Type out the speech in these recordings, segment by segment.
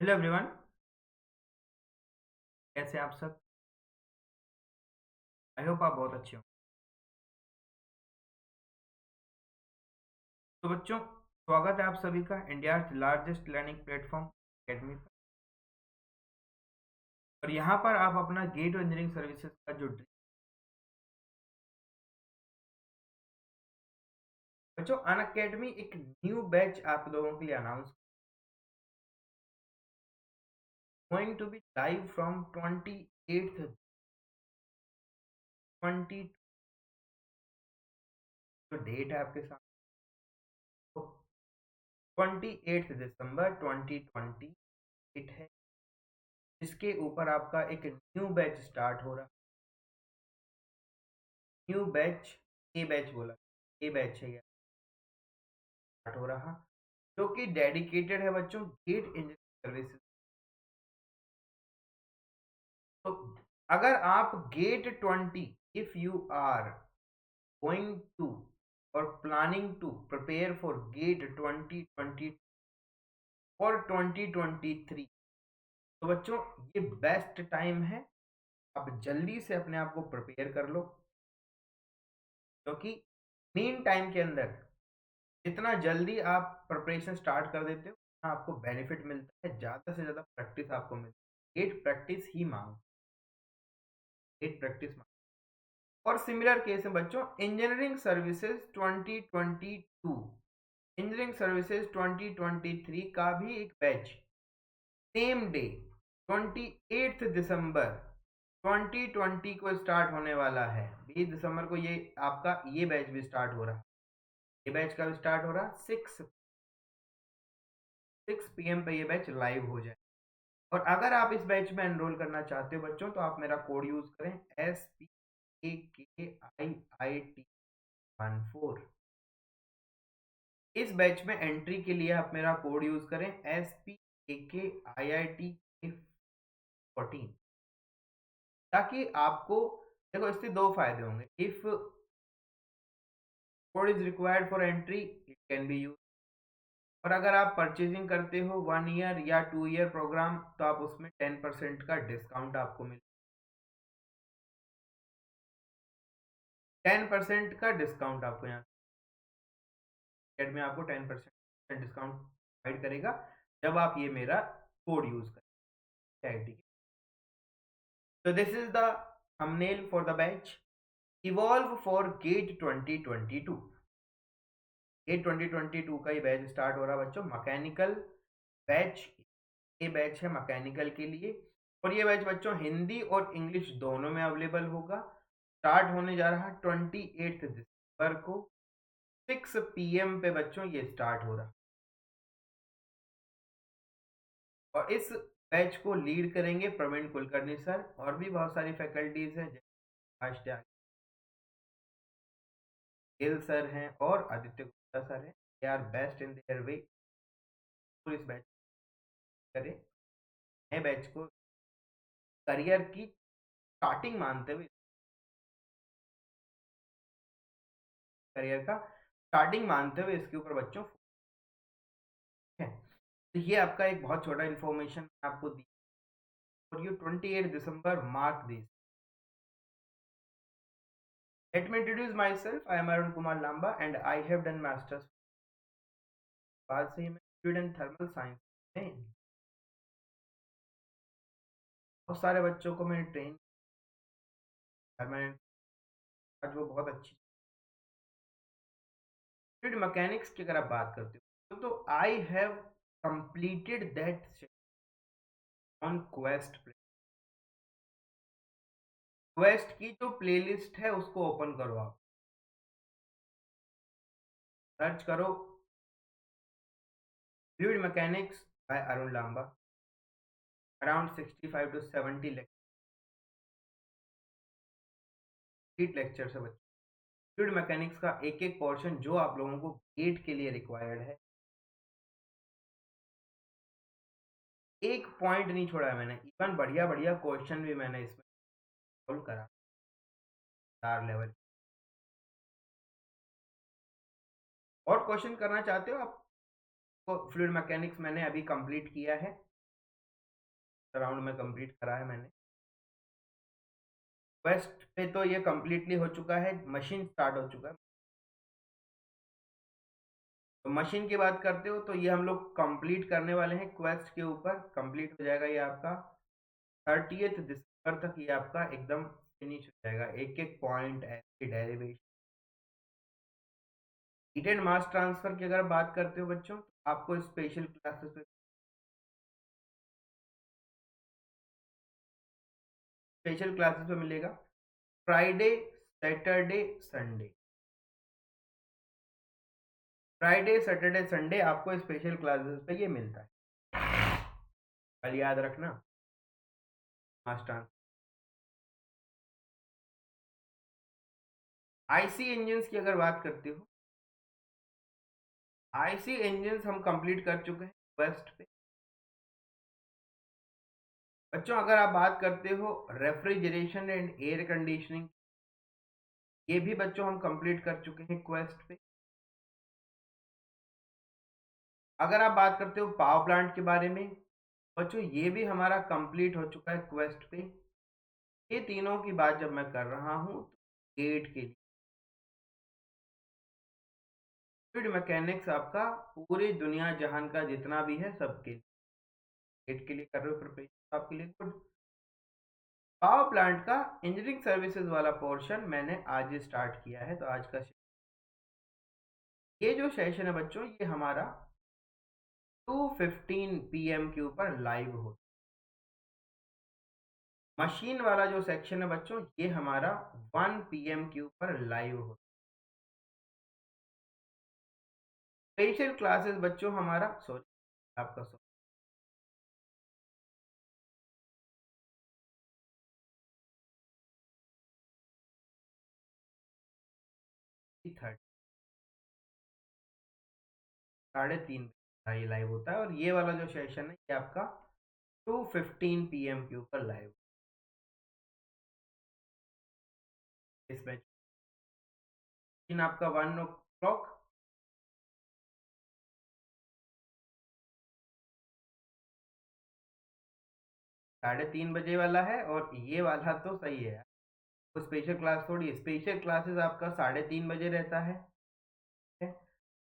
Hello everyone. कैसे हैं आप सब? आई होप आप बहुत अच्छे हो। तो बच्चों, स्वागत है आप सभी का India largest learning platform academy पर। और यहाँ पर आप अपना गेट इंजीनियरिंग सर्विसेज का जो बच्चों अन अकेडमी एक न्यू बैच आप लोगों के लिए announce going to be live from 28th 20 जो डेट है आपके साथ, 28 दिसंबर 2020 है, जिसके ऊपर आपका एक न्यू बैच स्टार्ट हो रहा। न्यू बैच, ए बैच बोला, ए बैच है स्टार्ट हो रहा, जो कि डेडिकेटेड है बच्चों गेट इंजीनियरिंग सर्विसेज। तो अगर आप GATE 20, if you are going to or planning to prepare for GATE 2020 और 2023, तो बच्चों ये बेस्ट टाइम है। आप जल्दी से अपने आप को प्रिपेयर कर लो, क्योंकि मीन टाइम के अंदर जितना जल्दी आप प्रिपरेशन स्टार्ट कर देते हो उतना आपको बेनिफिट मिलता है, ज़्यादा से ज़्यादा प्रैक्टिस आपको मिलती है। गेट प्रैक्टिस ही मांग, गेट प्रैक्टिस मांग। और सिमिलर केस है बच्चों इंजीनियरिंग सर्विसेज 2022, इंजीनियरिंग सर्विसेज 2023 का भी एक बैच सेम डे 28 दिसंबर 2020 को स्टार्ट होने वाला है। 20 दिसंबर को ये आपका ये बैच भी स्टार्ट हो रहा है। ये बैच का भी स्टार्ट हो रहा, 6 PM पे ये बैच लाइव हो जाए। और अगर आप इस बैच में एनरोल करना चाहते हो बच्चों, तो आप मेरा कोड यूज करें SPAKIIT14। इस बैच में एंट्री के लिए आप मेरा कोड यूज करें SPAKIIT14, ताकि आपको, देखो इससे दो फायदे होंगे। If code is required for entry it can be use, और अगर आप परचेजिंग करते हो 1 ईयर या 2 ईयर प्रोग्राम, तो आप उसमें 10% का डिस्काउंट आपको मिले, 10% का डिस्काउंट आपको यहाँ एड में आपको 10% डिस्काउंट प्रोवाइड करेगा जब आप ये मेरा कोड यूज करें। ठीक है, तो this is the thumbnail for the batch evolve for GATE 2022। GATE 2022 का ये बैच स्टार्ट हो रहा है बच्चों, मैकेनिकल बैच। ये बैच है मैकेनिकल के लिए, और ये बैच बच्चों हिंदी और इंग्लिश दोनों में अवेलेबल होगा। स्टार्ट होने जा रहा है 28 दिसंबर को, 6 PM पे बच्चों ये स्टार्ट हो रहा। और इस बैच को लीड करेंगे प्रवीण कुलकर्णी सर, और भी बहुत सारी फैकल्टीज हैं जैसे आकाश गिल सर हैं और आदित्य गुप्ता सर हैं। They are best in their way. इस बैच करें, नए बैच को करियर की स्टार्टिंग मानते हुए, करियर का स्टार्टिंग मानते हुए इसके ऊपर बच्चों है। तो ये आपका एक बहुत छोटा इन्फॉर्मेशन आपको दी। और ये 28 दिसंबर mark this. Let me introduce myself. I am Arun Kumar Lamba and I have done masters बाद से ही मैं स्टूडेंट थर्मल साइंस में। बहुत सारे बच्चों को मैंने ट्रेन किया, मैंने आज वो बहुत अच्छी फ्लूइड मैकेनिक्स की अगर आप बात करते हो, तो I have completed that on quest. Quest की जो प्लेलिस्ट है उसको ओपन करो, आप सर्च करो fluid mechanics by Arun Lamba. Around 65 to 70 lecture है बच्चे। फ्लूइड मैकेनिक्स का एक एक पोर्शन जो आप लोगों को गेट के लिए रिक्वायर्ड है, एक पॉइंट नहीं छोड़ा है मैंने। इवन बढ़िया बढ़िया क्वेश्चन भी मैंने इसमें सॉल्व करा, 4 लेवल। और क्वेश्चन करना चाहते हो आप, फ्लूइड मैकेनिक्स मैंने अभी कंप्लीट किया है। राउंड में कंप्लीट करा है मैंने। क्वेस्ट पे तो ये कंप्लीटली हो चुका है, मशीन स्टार्ट हो चुका है। तो मशीन की बात करते हो तो ये हम लोग कंप्लीट करने वाले हैं क्वेस्ट के ऊपर। कंप्लीट हो जाएगा ये आपका 30 दिसंबर तक, ये आपका एकदम फिनिश हो जाएगा, एक एक पॉइंट ऐसे डेरिवेशन। हीटेड मास ट्रांसफर की अगर बात करते हो बच्चों, तो आपको स्पेशल क्लासेस पे मिलेगा Friday, Saturday, Sunday. Friday, Saturday, Sunday आपको स्पेशल क्लासेस पे ये मिलता है। कल याद रखना, मास ट्रांसफर। आईसी इंजन्स की अगर बात करते हो, आईसी इंजन्स हम कंप्लीट कर चुके हैं वेस्ट पे। बच्चों अगर आप बात करते हो रेफ्रिजरेशन एंड एयर कंडीशनिंग, ये भी बच्चों हम कंप्लीट कर चुके हैं क्वेस्ट पे। अगर आप बात करते हो पावर प्लांट के बारे में, बच्चों ये भी हमारा कंप्लीट हो चुका है क्वेस्ट पे। ये तीनों की बात जब मैं कर रहा हूँ तो गेट के लिए, फ्लूइड मैकेनिक्स आपका पूरी दुनिया जहान का जितना भी है सबके लिए, गेट के लिए कर रहे हो प्रिपरेशन, आपके लिए गुड। पावर प्लांट का इंजीनियरिंग सर्विसेज वाला पोर्शन मैंने आज ही स्टार्ट किया है, तो आज का ये जो सेशन है बच्चों, ये हमारा 2:15 PM के ऊपर लाइव हो। मशीन वाला जो सेक्शन है बच्चों, ये हमारा 1 PM के ऊपर लाइव हो। स्पेशल क्लासेस बच्चों हमारा, सॉरी आपका 30 3:30 ये लाइव होता है, और ये वाला जो सेशन है ये आपका 2:15 PM के ऊपर लाइव इस बैच। इन आपका 1 o'clock, 3:30 बजे वाला है, और ये वाला तो सही है, वो स्पेशल क्लास थोड़ी है। स्पेशल क्लासेस आपका 3:30 बजे रहता है,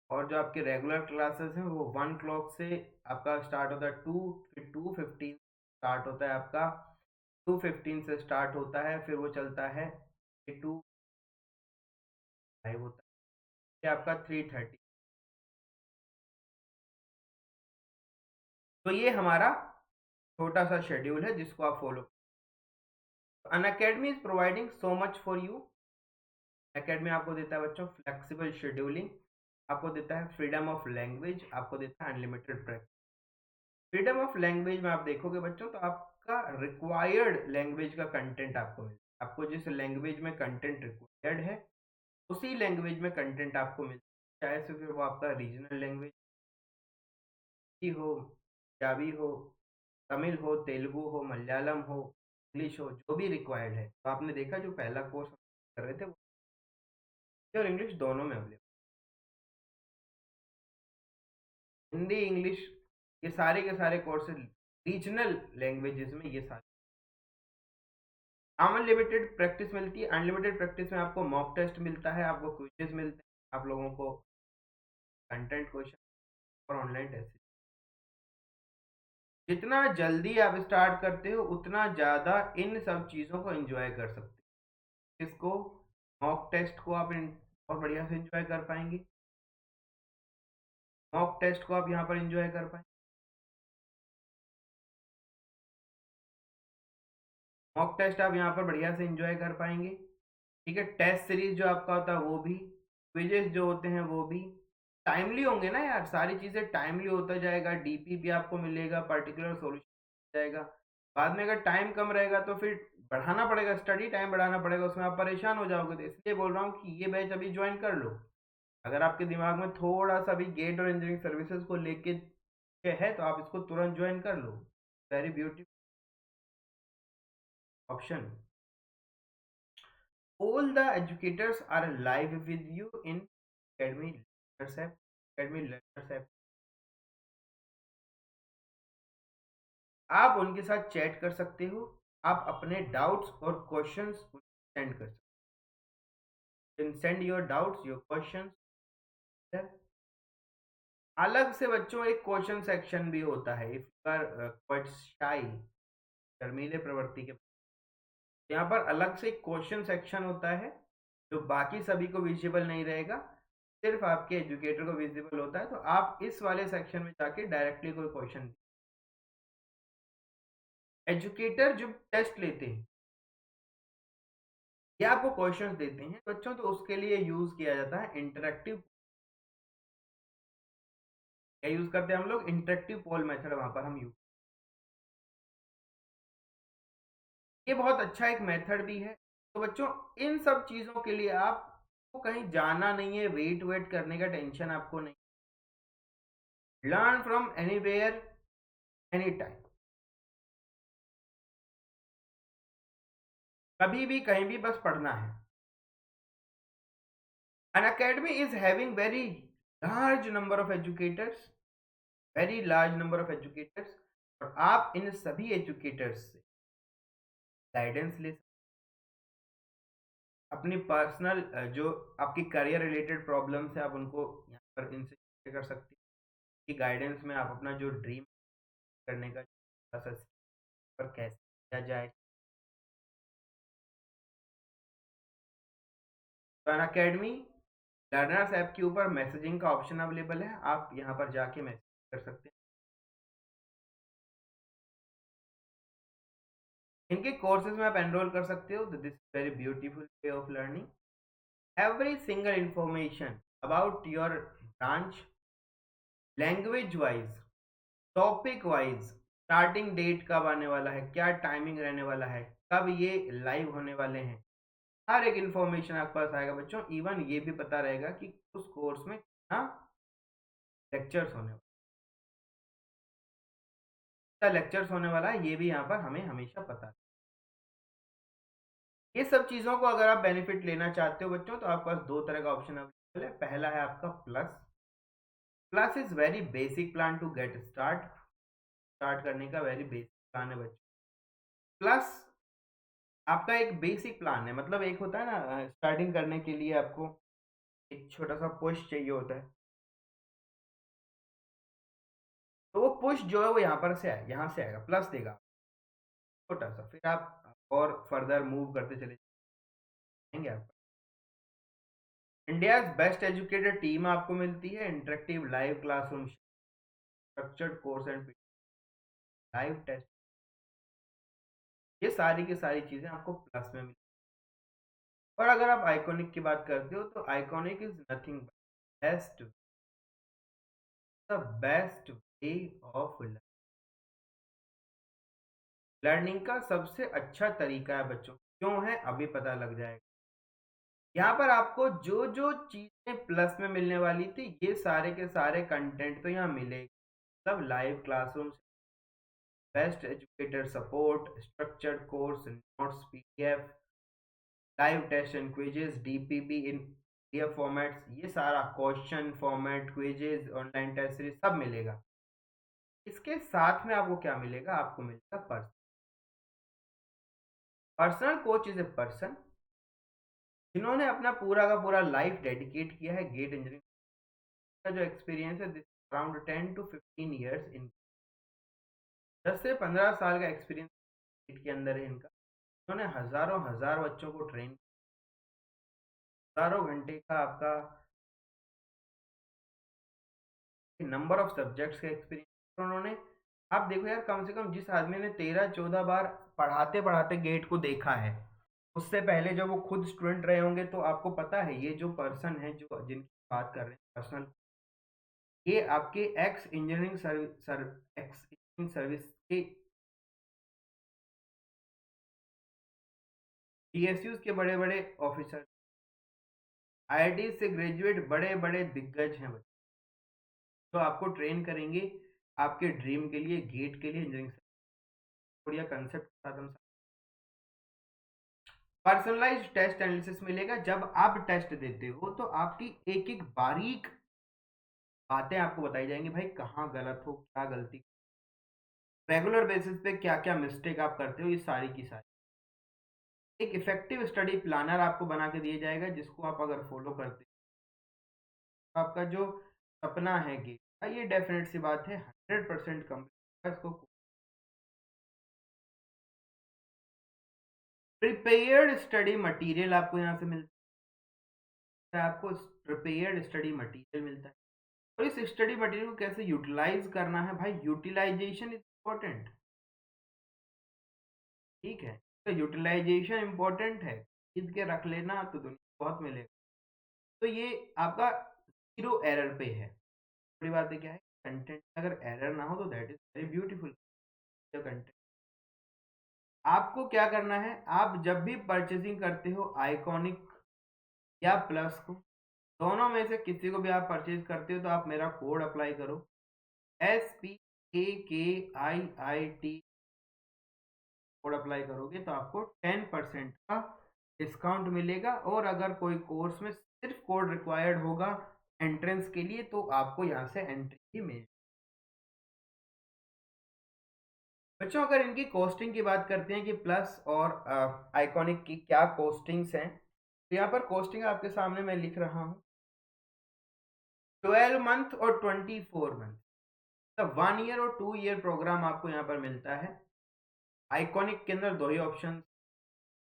और जो आपके रेगुलर क्लासेस हैं वो 1 o'clock से आपका स्टार्ट होता है, 2:15 स्टार्ट होता है आपका, 2:15 से स्टार्ट होता है, फिर वो चलता है 2:5 होता है, ये आपका 3:30। तो ये हमारा छोटा सा शेड्यूल है जिसको आप follow. Unacademy is providing so much for you. Academy आपको देता है बच्चों फ्लेक्सिबल शेड्यूलिंग, आपको देता है फ्रीडम ऑफ लैंग्वेज, आपको देता है unlimited practice. Freedom of language में आप देखोगे बच्चों, तो आपका रिक्वायर्ड लैंग्वेज का कंटेंट आपको मिलता है। आपको जिस लैंग्वेज में कंटेंट रिक्वायर्ड है, उसी लैंग्वेज में कंटेंट आपको मिलता है, चाहे से फिर वो आपका रीजनल लैंग्वेज ही हो, पंजाबी हो, तमिल हो, तेलुगु हो, मलयालम हो, इंग्लिश हो, जो भी रिक्वायर्ड है। तो आपने देखा जो पहला कोर्स कर रहे थे वो हिंदी और इंग्लिश दोनों में अवेलेबल। हिंदी, इंग्लिश, ये सारे के सारे कोर्सेज रीजनल लैंग्वेजेस में, ये सारे। अनलिमिटेड प्रैक्टिस मिलती है। अनलिमिटेड प्रैक्टिस में आपको मॉक टेस्ट मिलता है, आपको क्विजेस मिलते हैं, आप लोगों को कंटेंट क्वेश्चन और ऑनलाइन टेस्ट। जितना जल्दी आप स्टार्ट करते हो उतना ज़्यादा इन सब चीज़ों को एंजॉय कर सकते हो। इसको, मॉक टेस्ट को आप बहुत बढ़िया से एंजॉय कर पाएंगे। मॉक टेस्ट को आप यहाँ पर एंजॉय कर पाएंगे। मॉक टेस्ट आप यहाँ पर बढ़िया से एंजॉय कर पाएंगे। ठीक है, टेस्ट सीरीज जो आपका होता है वो भी, क्विजेस जो होते हैं वो भी टाइमली होंगे ना यार, सारी चीज़ें टाइमली होता जाएगा। डीपी भी आपको मिलेगा, पर्टिकुलर सॉल्यूशन जाएगा। बाद में अगर टाइम कम रहेगा तो फिर बढ़ाना पड़ेगा, स्टडी टाइम बढ़ाना पड़ेगा, उसमें आप परेशान हो जाओगे। तो इसलिए बोल रहा हूँ कि ये बैच अभी ज्वाइन कर लो। अगर आपके दिमाग में थोड़ा सा भी गेट और इंजीनियरिंग सर्विसेज को लेके है तो आप इसको तुरंत ज्वाइन कर लो। Very beautiful option. All the educators are live with you in Academy Learners app. Academy Learners app आप उनके साथ चैट कर सकते हो, आप अपने डाउट्स और क्वेश्चंस सेंड कर सकते हो, send your doubts your questions. अलग से बच्चों एक क्वेश्चन सेक्शन भी होता है, इफ यू आर क्वाइट शाई, शर्मीले प्रवृत्ति के, यहाँ पर अलग से एक क्वेश्चन सेक्शन होता है जो बाकी सभी को विजिबल नहीं रहेगा, सिर्फ आपके एजुकेटर को विजिबल होता है। तो आप इस वाले सेक्शन में जाके डायरेक्टली कोई क्वेश्चन, एजुकेटर जब टेस्ट लेते हैं या आपको क्वेश्चंस देते हैं बच्चों, तो उसके लिए यूज किया जाता है इंटरेक्टिव। क्या यूज करते हैं हम लोग? इंटरेक्टिव पोल मेथड वहां पर हम यूज, ये बहुत अच्छा एक मेथड भी है। तो बच्चों इन सब चीजों के लिए आपको कहीं जाना नहीं है, वेट वेट करने का टेंशन आपको नहीं, learn from anywhere any time, कभी भी कहीं भी बस पढ़ना है। An academy is having very large number of educators, very large number of educators, और आप इन सभी एजुकेटर्स से गाइडेंस ले, अपनी पर्सनल जो आपकी करियर रिलेटेड प्रॉब्लम्स है आप उनको यहाँ पर इनसे शेयर कर सकते हैं कि गाइडेंस में आप अपना जो ड्रीम करने का प्रोसेस पर कैसे किया जाए। तो अन अकेडमी लर्नर्स ऐप के ऊपर मैसेजिंग का ऑप्शन अवेलेबल है, आप यहाँ पर जाके मैसेज कर सकते हैं। इनके कोर्सेज में आप एनरोल कर सकते हो। This very beautiful way of learning, every single information about your branch, language wise, topic wise, starting date कब आने वाला है, क्या टाइमिंग रहने वाला है, कब ये लाइव होने वाले हैं, हर एक इंफॉर्मेशन आपके पास आएगा बच्चों। इवन ये भी पता रहेगा कि उस कोर्स में कितना लेक्चर्स होने वाला, कितना लेक्चर्स होने वाला है, ये भी यहाँ पर हमें हमेशा पता है। ये सब चीज़ों को अगर आप बेनिफिट लेना चाहते हो बच्चों, तो आपके पास दो तरह का ऑप्शन अवेलेबल है। पहला है आपका plus. Plus is very basic plan to get start, start करने का वेरी बेसिक प्लान है बच्चों। प्लस आपका एक बेसिक प्लान है, मतलब एक होता है ना स्टार्टिंग करने के लिए आपको एक छोटा सा पुश चाहिए होता है, तो वो पुश जो है वो यहाँ पर से आएगा, यहाँ से आएगा, प्लस देगा छोटा सा, फिर आप और फर्दर मूव करते चले जाएंगे। आप इंडिया बेस्ट एजुकेटेड टीम आपको मिलती है, interactive live classroom, structured course and live test, ये सारी की सारी चीज़ें आपको प्लस में मिली। और अगर आप आइकॉनिक की बात करते हो तो iconic is nothing best, the best way of learning का सबसे अच्छा तरीका है बच्चों। क्यों है अभी पता लग जाएगा। यहाँ पर आपको जो जो चीजें प्लस में मिलने वाली थी ये सारे के सारे कंटेंट तो यहाँ मिलेगी, मतलब live classroom, best educator support, structured course, notes, PDF, live test and quizzes, DPP in PDF formats, ये सारा question format, quizzes, online test series सब मिलेगा। इसके साथ में आपको क्या मिलेगा? आपको मिलेगा person, personal coach is a person जिन्होंने अपना पूरा का पूरा लाइफ डेडिकेट किया है गेट इंजीनियरिंग का जो एक्सपीरियंस है, this around 10 to 15 years in, 10 से 15 साल का एक्सपीरियंस गेट के अंदर है इनका। उन्होंने हजारों हजार बच्चों को ट्रेन, हजारों घंटे का आपका नंबर ऑफ सब्जेक्ट्स का एक्सपीरियंस उन्होंने, आप देखो यार कम से कम जिस आदमी ने 13-14 बार पढ़ाते पढ़ाते गेट को देखा है, उससे पहले जब वो खुद स्टूडेंट रहे होंगे, तो आपको पता है ये जो पर्सन है जो जिनकी बात कर रहे हैं पर्सनल, ये आपके x engineering x engineering service के पीएसयूज के बड़े बड़े ऑफिसर, आईआईटी से ग्रेजुएट बड़े बड़े दिग्गज हैं बच्चे, तो आपको ट्रेन करेंगे आपके ड्रीम के लिए, गेट के लिए, इंजीनियरिंग बढ़िया कंसेप्ट के साथ हम। पर्सनलाइज्ड टेस्ट एनालिसिस मिलेगा, जब आप टेस्ट देते हो तो आपकी एक एक बारीक बातें आपको बताई जाएंगी, भाई कहाँ गलत हो, क्या गलती, रेगुलर बेसिस पे क्या क्या मिस्टेक आप करते हो, ये सारी की सारी एक इफेक्टिव स्टडी प्लानर आपको बना के दिया जाएगा, जिसको आप अगर फॉलो करते हो तो आपका जो सपना है कि ये डेफिनेट सी बात है 100% कंप्लीट इसको। प्रिपेयर्ड स्टडी मटेरियल आपको यहाँ से मिलता है, आपको प्रिपेयर्ड स्टडी मटेरियल मिलता है। और इस स्टडी मटेरियल को कैसे यूटिलाइज करना है भाई, यूटिलाइजेशन इज इम्पोर्टेंट, ठीक है। तो यूटिलाइजेशन इम्पोर्टेंट है, खरीद के रख लेना तो दुनिया बहुत मिलेगा। तो ये आपका जीरो एरर पे है। बड़ी बात है क्या है, कंटेंट अगर एरर ना हो तो that is very beautiful content. आपको क्या करना है, आप जब भी परचेसिंग करते हो आइकॉनिक या प्लस को, दोनों में से किसी को भी आप परचेज करते हो तो आप मेरा कोड अप्लाई करो, SPAKIIT कोड अप्लाई करोगे तो आपको 10% का डिस्काउंट मिलेगा। और अगर कोई कोर्स में सिर्फ कोड रिक्वायर्ड होगा एंट्रेंस के लिए तो आपको यहाँ से एंट्री भी मिल। बच्चों अगर इनकी कॉस्टिंग की बात करते हैं कि प्लस और आइकॉनिक की क्या कॉस्टिंग्स हैं, तो यहाँ पर कॉस्टिंग आपके सामने मैं लिख रहा हूँ। 12 मंथ और 24 मंथ, तो 1 ईयर और 2 ईयर प्रोग्राम आपको यहाँ पर मिलता है। आइकॉनिक के अंदर दो ही ऑप्शन,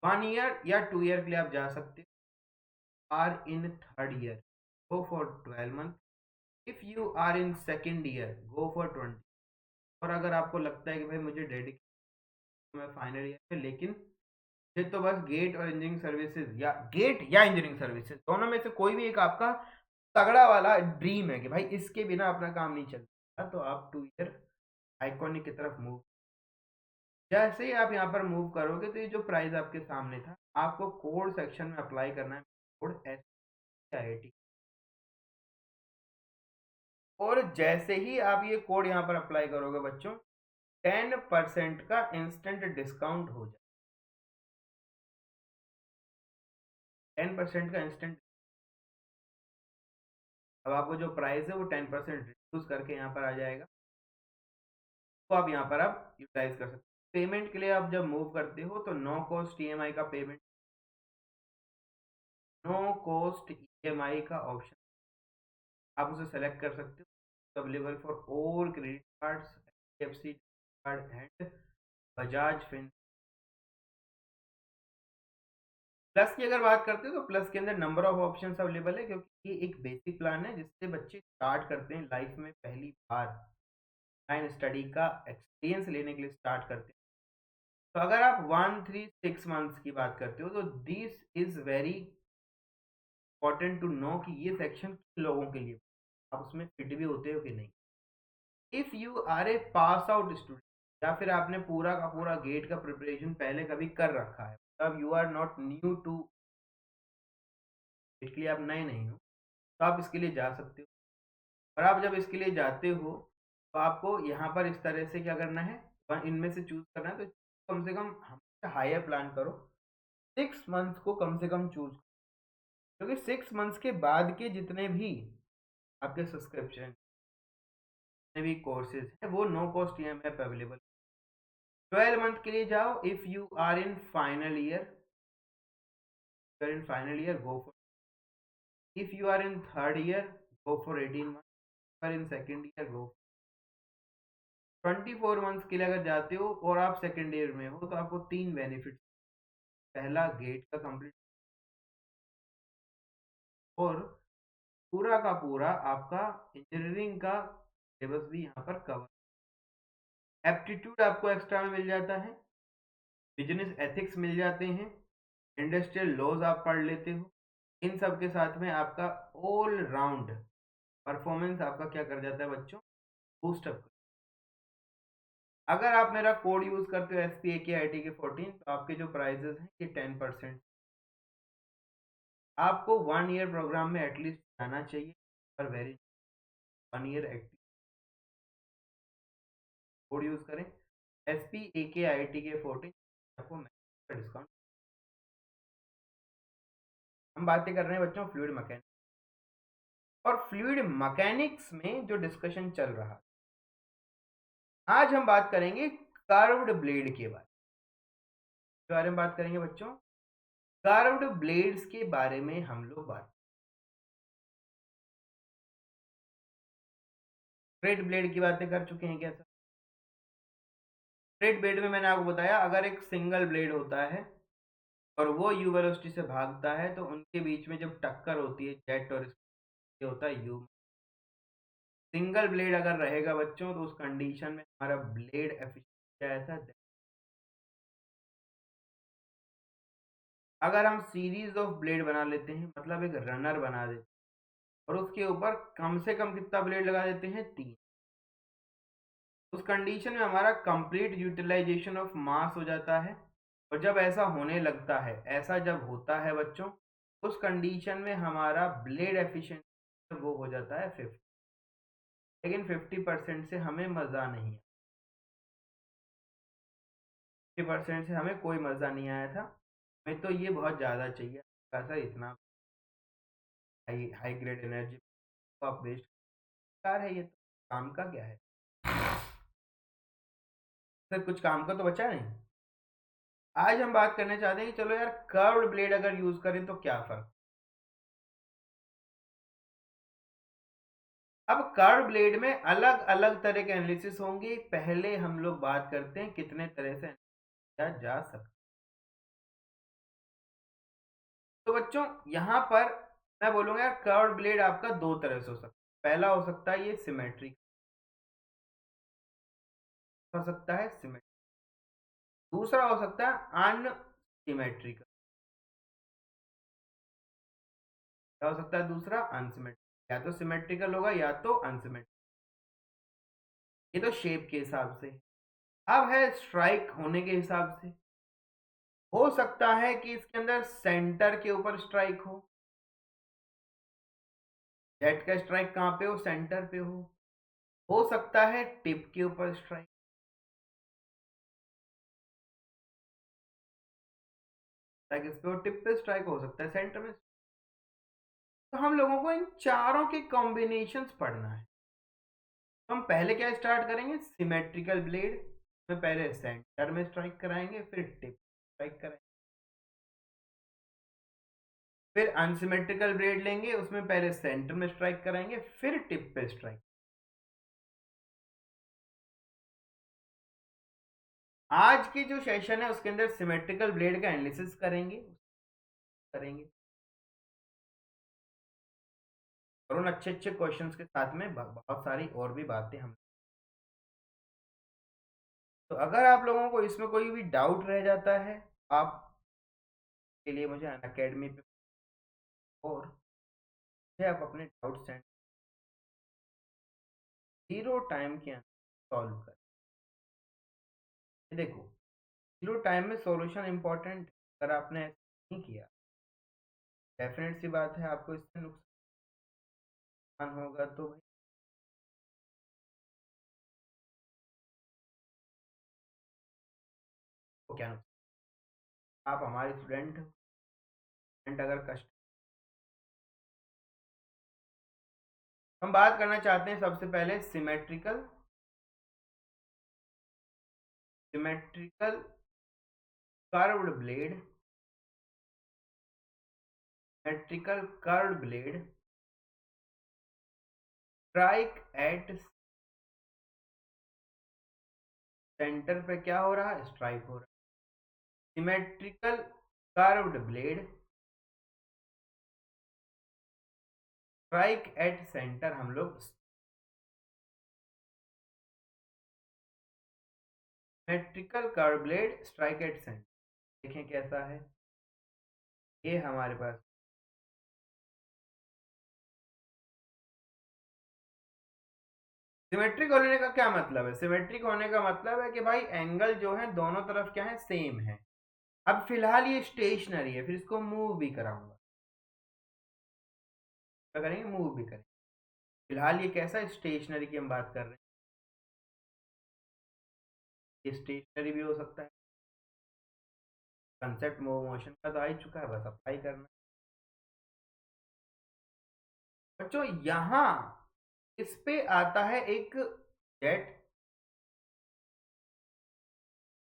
1 ईयर या 2 ईयर के लिए आप जा सकते हो। Are in third year go for 12 month, if you are in second year go for 20। और अगर आपको लगता है कि भाई मुझे डेडिकेट मैं फाइनल ईयर में, लेकिन ये तो बस गेट और इंजीनियरिंग सर्विसेज या गेट या इंजीनियरिंग सर्विसेज दोनों में से कोई भी एक आपका तगड़ा वाला ड्रीम है कि भाई इसके बिना अपना काम नहीं चलता, तो आप 2 ईयर आइकॉनिक की तरफ मूव। जैसे ही आप यहाँ पर मूव करोगे तो ये जो प्राइस आपके सामने था, आपको कोड सेक्शन में अप्लाई करना है, कोड SPIT। और जैसे ही आप ये कोड यहाँ पर अप्लाई करोगे बच्चों, 10% का इंस्टेंट डिस्काउंट हो जाए, 10% का इंस्टेंट। अब आपको जो प्राइस है वो 10% रिड्यूस करके यहाँ पर आ जाएगा, तो आप यहाँ पर आप यूटिलाइज कर सकते हो। पेमेंट के लिए आप जब मूव करते हो तो नो कॉस्ट EMI का पेमेंट, नो कॉस्ट EMI का ऑप्शन आप उसे सेलेक्ट कर सकते हो, available for all credit cards, HDFC card and Bajaj Fin. Plus की अगर बात करते हो तो प्लस के अंदर नंबर ऑफ ऑप्शंस अवेलेबल है, क्योंकि ये एक बेसिक प्लान है जिससे बच्चे स्टार्ट करते हैं लाइफ में पहली बार ऑनलाइन स्टडी का एक्सपीरियंस लेने के लिए स्टार्ट करते हैं। तो अगर आप 1 3 6 मंथ्स की बात करते हो तो this is very important to know कि ये सेक्शन किन लोगों के लिए, आप उसमें फिट भी होते हो कि नहीं। If you are a pass out student या फिर आपने पूरा का पूरा गेट का प्रिपरेशन पहले कभी कर रखा है, तब you are not new to, इसलिए आप नए नहीं हो, तो आप इसके लिए जा सकते हो। और आप जब इसके लिए जाते हो तो आपको यहाँ पर इस तरह से क्या करना है, इनमें से चूज करना है। तो कम से कम हमेशा हायर प्लान करो, 6 मंथ्स को कम से कम चूज, क्योंकि 6 मंथ्स के बाद के जितने भी आपके सब्सक्रिप्शन जितने भी कोर्सेज है वो नो कॉस्ट EMI पे अवेलेबल। 12 मंथ के लिए जाओ, if you are in final year, go for, if you are in third year go for 18 month, in second year go 24 months के लिए। अगर जाते हो और आप सेकेंड ईयर में हो तो आपको 3 बेनिफिट, पहला गेट का कंप्लीट, और पूरा का पूरा आपका इंजीनियरिंग का सिलेबस भी यहाँ पर कवर, एप्टीट्यूड आपको एक्स्ट्रा में मिल जाता है, बिजनेस एथिक्स मिल जाते हैं, इंडस्ट्रियल लॉज आप पढ़ लेते हो। इन सब के साथ में आपका ऑल राउंड परफॉर्मेंस आपका क्या कर जाता है बच्चों, बूस्ट अप। अगर आप मेरा कोड यूज करते हो SPAKIT14, तो आपके जो प्राइजेस हैं ये 10%। आपको 1 ईयर प्रोग्राम में एटलीस्ट जाना चाहिए, पर very 1 year active code use करें SPAKIT14, आपको डिस्काउंट। हम बातें कर रहे हैं बच्चों फ्लूइड मैकेनिक्स, और फ्लूइड मैकेनिक्स में जो डिस्कशन चल रहा, आज हम बात करेंगे कर्व्ड ब्लेड के बारे में बात करेंगे बच्चों। कर्व्ड ब्लेड्स के बारे में हम लोग बात, स्ट्रेट ब्लेड की बातें कर चुके हैं क्या सर? स्ट्रेट ब्लेड में मैंने आपको बताया, अगर एक सिंगल ब्लेड होता है और वो यू वेलोसिटी से भागता है तो उनके बीच में जब टक्कर होती है जेट और ये होता है यू। सिंगल ब्लेड अगर रहेगा बच्चों तो उस कंडीशन में हमारा ब्लेड एफिशिएंसी क्या है सर? अगर हम सीरीज ऑफ ब्लेड बना लेते हैं, मतलब एक रनर बना देते हैं और उसके ऊपर कम से कम कितना ब्लेड लगा देते हैं? 3। उस कंडीशन में हमारा कंप्लीट यूटिलाइजेशन ऑफ मास हो जाता है। और जब ऐसा होने लगता है, ऐसा जब होता है बच्चों, उस कंडीशन में हमारा ब्लेड एफिशिएंसी वो हो जाता है 50। लेकिन 50% से हमें मज़ा नहीं आया, 50% से हमें कोई मज़ा नहीं आया था। हमें तो ये बहुत ज़्यादा चाहिए सर, इतना हाई हाई ग्रेड एनर्जी को आप वेस्ट कर है, ये तो काम का क्या है सर? कुछ काम का तो बचा नहीं। आज हम बात करने चाहते हैं कि चलो यार, कर्व्ड ब्लेड अगर यूज करें तो क्या फर्क। अब कर्व ब्लेड में अलग अलग तरह के एनालिसिस होंगे। पहले हम लोग बात करते हैं कितने तरह से किया जा सकता। तो बच्चों यहाँ पर मैं बोलूंगा यार, कर्व ब्लेड आपका दो तरह से हो सकता है। पहला हो सकता है ये सिमेट्रिक, हो सकता है सिमेट्रिक। दूसरा हो सकता है अनसिमेट्रिकल। क्या हो सकता है दूसरा? अनसिमेट्रिक। या तो सिमेट्रिकल होगा या तो अनसिमेट्रिक। ये तो शेप के हिसाब से। अब है स्ट्राइक होने के हिसाब से। हो सकता है कि इसके अंदर सेंटर के ऊपर स्ट्राइक हो, जेट का स्ट्राइक कहाँ पे हो? सेंटर पे हो सकता है टिप के ऊपर स्ट्राइक, लाइक इस पे हो, टिप पे स्ट्राइक हो सकता है सेंटर में। तो हम लोगों को इन चारों के कॉम्बिनेशंस पढ़ना है। तो हम पहले क्या स्टार्ट करेंगे? सिमेट्रिकल ब्लेड में पहले सेंटर में स्ट्राइक कराएंगे, फिर टिप स्ट्राइक कराएंगे। फिर अनसिमेट्रिकल ब्लेड लेंगे, उसमें पहले सेंटर में स्ट्राइक कराएंगे, फिर टिप पे स्ट्राइक। आज की जो सेशन है उसके अंदर सिमेट्रिकल ब्लेड का एनालिसिस करेंगे और उन अच्छे अच्छे क्वेश्चंस के साथ में बहुत सारी और भी बातें हम। तो अगर आप लोगों को इसमें कोई भी डाउट रह जाता है, आप के लिए मुझे अनअकैडमी पे और मुझे आप अपने डाउट सेंड 0 टाइम के अंदर सॉल्व कर। देखो, 0 टाइम में सॉल्यूशन इंपॉर्टेंट। अगर आपने ऐसा नहीं किया, डेफिनेट सी बात है आपको इससे नुकसान होगा। तो भाई तो क्या नुकसान? आप हमारे स्टूडेंट अगर कष्ट। हम बात करना चाहते हैं सबसे पहले symmetrical curved blade, symmetrical curved blade strike at centre पे क्या हो रहा है? स्ट्राइक हो रहा है। Symmetrical curved blade strike at centre हम लोग। Symmetrical curve blade strike at centre, देखें कैसा है ये हमारे पास। सिमेट्रिक होने का क्या मतलब है? सिमेट्रिक होने का मतलब है कि भाई एंगल जो है दोनों तरफ क्या है? सेम है। अब फिलहाल ये स्टेशनरी है, फिर इसको मूव भी कराऊंगा। क्या करेंगे? मूव भी करेंगे। फिलहाल ये कैसा? स्टेशनरी की हम बात कर रहे हैं। ये स्टेशनरी भी हो सकता है। कंसेप्ट मूव मोशन का तो आ ही चुका है, बस अप्लाई करना। बच्चों यहाँ इस पे आता है एक जेट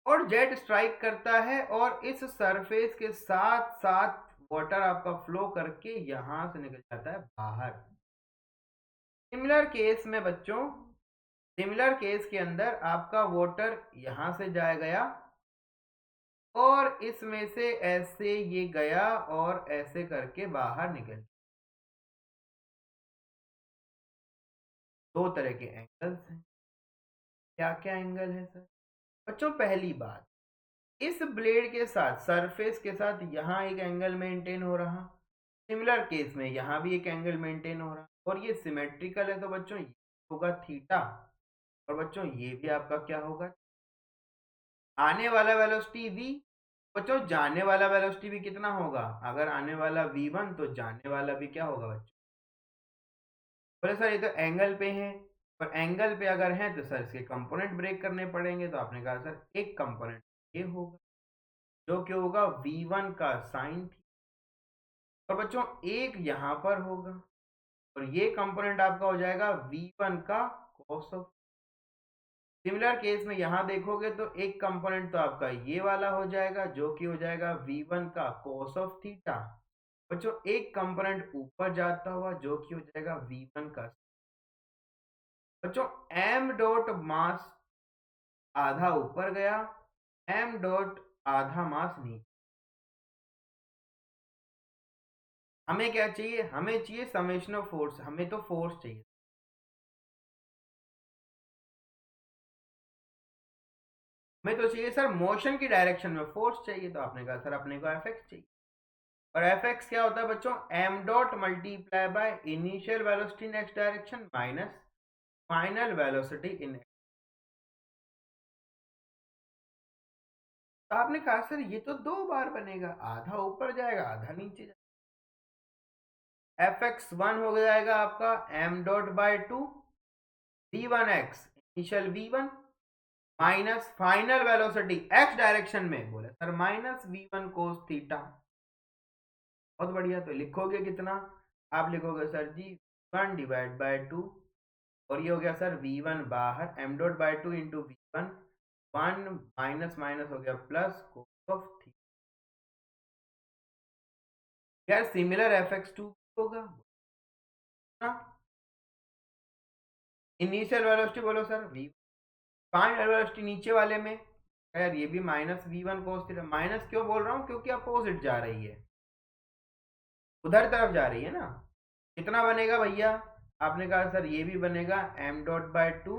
और जेट स्ट्राइक करता है और इस सरफेस के साथ साथ वाटर आपका फ्लो करके यहां से निकल जाता है बाहर। सिमिलर केस में बच्चों, सिमिलर केस के अंदर आपका वाटर यहां से जाए गया और इसमें से ऐसे ये गया और ऐसे करके बाहर निकल। दो तरह के एंगल्स हैं। क्या क्या एंगल है सर? बच्चों पहली बात, इस ब्लेड के साथ सरफेस के साथ यहाँ एक एंगल मेंटेन हो रहा, सिमिलर केस में यहाँ भी एक एंगल मेंटेन हो रहा, और ये सिमेट्रिकल है तो बच्चों ये होगा थीटा, और बच्चों ये भी आपका क्या होगा, आने वाला वेलोसिटी v, बच्चों जाने वाला वेलोसिटी भी कितना होगा, अगर आने वाला v1 तो जाने वाला भी क्या होगा बच्चों। बोले सर ये तो एंगल पे है, पर एंगल पे अगर है तो सर इसके कंपोनेंट ब्रेक करने पड़ेंगे, तो आपने कहा सर एक कंपोनेंट ये होगा जो कि होगा v1 का साइन थी, और बच्चों एक यहां पर होगा और ये कंपोनेंट आपका हो जाएगा v1 का cos ऑफ। सिमिलर केस में यहां देखोगे तो एक कंपोनेंट तो आपका ये वाला हो जाएगा जो कि हो जाएगा v1 का cos ऑफ थीटा। बच्चों एक कंपोनेंट ऊपर जाता हुआ जो कि हो जाएगा v1 का। बच्चों m डॉट मास आधा ऊपर गया, m डॉट आधा मास नीचे। हमें क्या चाहिए, हमें चाहिए समेशन ऑफ फोर्स, हमें तो फोर्स चाहिए। हमें तो चाहिए सर मोशन की डायरेक्शन में फोर्स चाहिए, तो आपने कहा सर अपने को एफ एक्स चाहिए। और एफ एक्स क्या होता है बच्चों, M dot multiply by initial velocity in X direction minus final velocity in. तो आपने कहा सर ये तो दो बार बनेगा, आधा ऊपर जाएगा आधा नीचे जाएगा। एफ एक्स वन हो जाएगा आपका M dot by two V one X initial V one minus final velocity X direction में, बोले sir minus V one cos theta. बहुत बढ़िया, तो लिखोगे कितना, आप लिखोगे सर जी 1/2, और ये हो गया सर v1 बाहर m dot by two into v1, 1 minus minus हो गया प्लस कोस ऑफ थीटा। यार सिमिलर fx2 होगा ना, इनिशियल वेलोसिटी बोलो सर v, फाइनल वेलोसिटी नीचे वाले में, यार ये भी minus v1 cos theta. Minus क्यों बोल रहा हूँ, क्योंकि अपोजिट जा रही है, उधर तरफ जा रही है ना। कितना बनेगा भैया, आपने कहा सर ये भी बनेगा m dot by to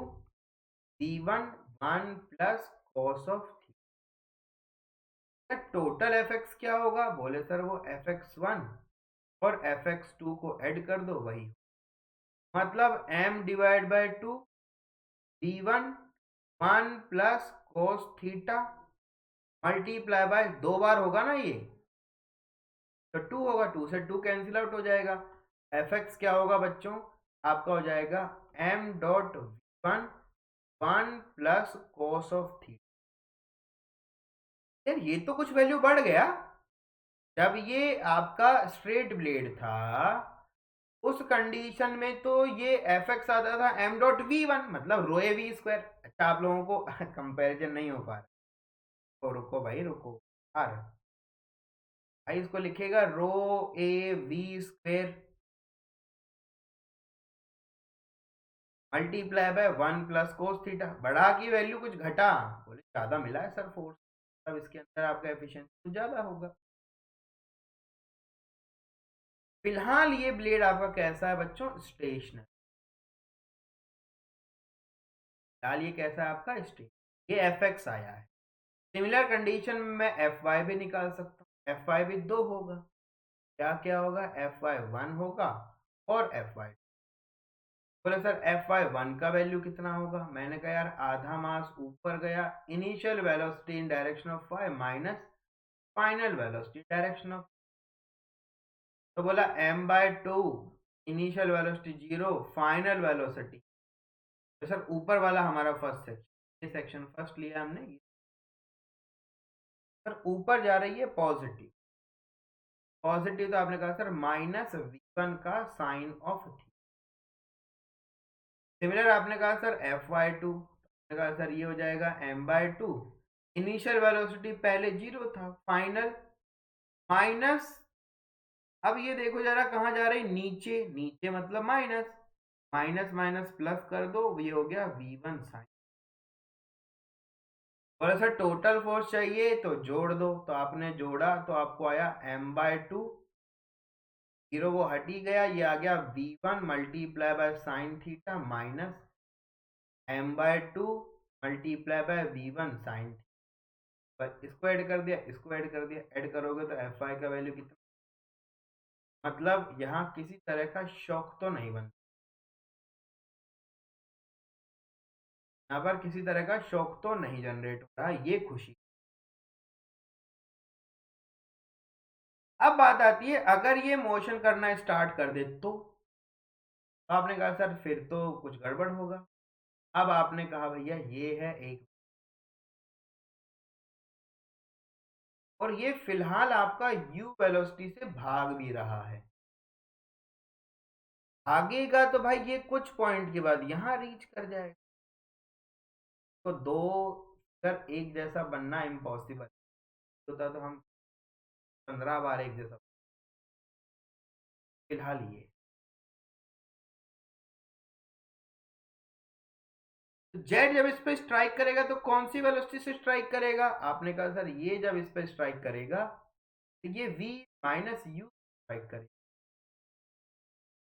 v1 1 plus cos of theta. Total F x क्या होगा, बोले सर वो एफ एक्स वन और एफ एक्स टू को ऐड कर दो वही, मतलब m divide by to v1 1 plus cos theta multiply by, दो बार होगा ना ये, तो टू होगा, टू से टू कैंसिल आउट हो जाएगा। एफ एक्स क्या होगा बच्चों, आपका हो जाएगा m dot one 1 plus cos of theta. यार ये तो कुछ वैल्यू बढ़ गया, जब ये आपका स्ट्रेट ब्लेड था उस कंडीशन में तो ये एफ एक्स आता था m डॉट वी वन, मतलब रो ए वी स्क्वायर। अच्छा आप लोगों को कंपैरिजन नहीं हो पा रहा, तो रुको भाई रुको, यार भाई इसको लिखेगा rho A V square multiply by 1 plus cos theta. बढ़ा की वैल्यू कुछ घटा, बोले ज्यादा मिला है सर फोर्स, तब इसके अंदर आपका एफिशिएंसी ज्यादा होगा। फिलहाल ये ब्लेड आपका कैसा है बच्चों, स्टेशनरी। फिलहाल ये कैसा है आपका स्टेट, ये एफ एक्स आया है। सिमिलर कंडीशन में मैं एफ वाई भी निकाल सकता हूँ, एफ वाई भी दो होगा, क्या क्या होगा, एफ वाई वन होगा और एफ वाई। बोले सर एफ वाई वन का वैल्यू कितना होगा, मैंने कहा यार आधा मास ऊपर गया, initial velocity in direction of five minus final velocity direction of, तो बोला M by two initial velocity zero final velocity. तो सर ऊपर वाला हमारा फर्स्ट सेक्शन, ये सेक्शन फर्स्ट लिया हमने, सर ऊपर जा रही है पॉजिटिव, पॉजिटिव तो आपने कहा सर माइनस वी वन का साइन ऑफ थी। सिमिलर आपने कहा सर एफ वाई टू, आपने कहा सर ये हो जाएगा M by two initial velocity पहले 0 था, फाइनल माइनस, अब ये देखो जरा कहाँ जा रही, नीचे, नीचे मतलब माइनस, माइनस माइनस प्लस कर दो, ये हो गया v1 साइन। और सर टोटल फोर्स चाहिए तो जोड़ दो, तो आपने जोड़ा तो आपको आया m/2, जीरो वो हट ही गया, ये आ गया v1 multiply by sign theta minus m/2 multiply by v1 sine theta. इसको ऐड कर दिया, इसको ऐड कर दिया, ऐड करोगे तो fy का वैल्यू कितना, मतलब यहाँ किसी तरह का शॉक तो नहीं बनता, यहाँ पर किसी तरह का शॉक तो नहीं जनरेट हो रहा, ये खुशी। अब बात आती है अगर ये मोशन करना स्टार्ट कर दे तो आपने कहा सर फिर तो कुछ गड़बड़ होगा। अब आपने कहा भैया ये है एक, और ये फिलहाल आपका u वेलोसिटी से भाग भी रहा है, भागेगा तो भाई ये कुछ पॉइंट के बाद यहाँ रीच कर जाएगा, तो दो सर एक जैसा बनना इम्पॉसिबल होता, तो हम 15 बार एक जैसा, फिलहाल ये जेट जब इस पे स्ट्राइक करेगा तो कौन सी वेलोसिटी से स्ट्राइक करेगा, आपने कहा सर ये जब इस पे स्ट्राइक करेगा तो ये v माइनस यू स्ट्राइक करेगा।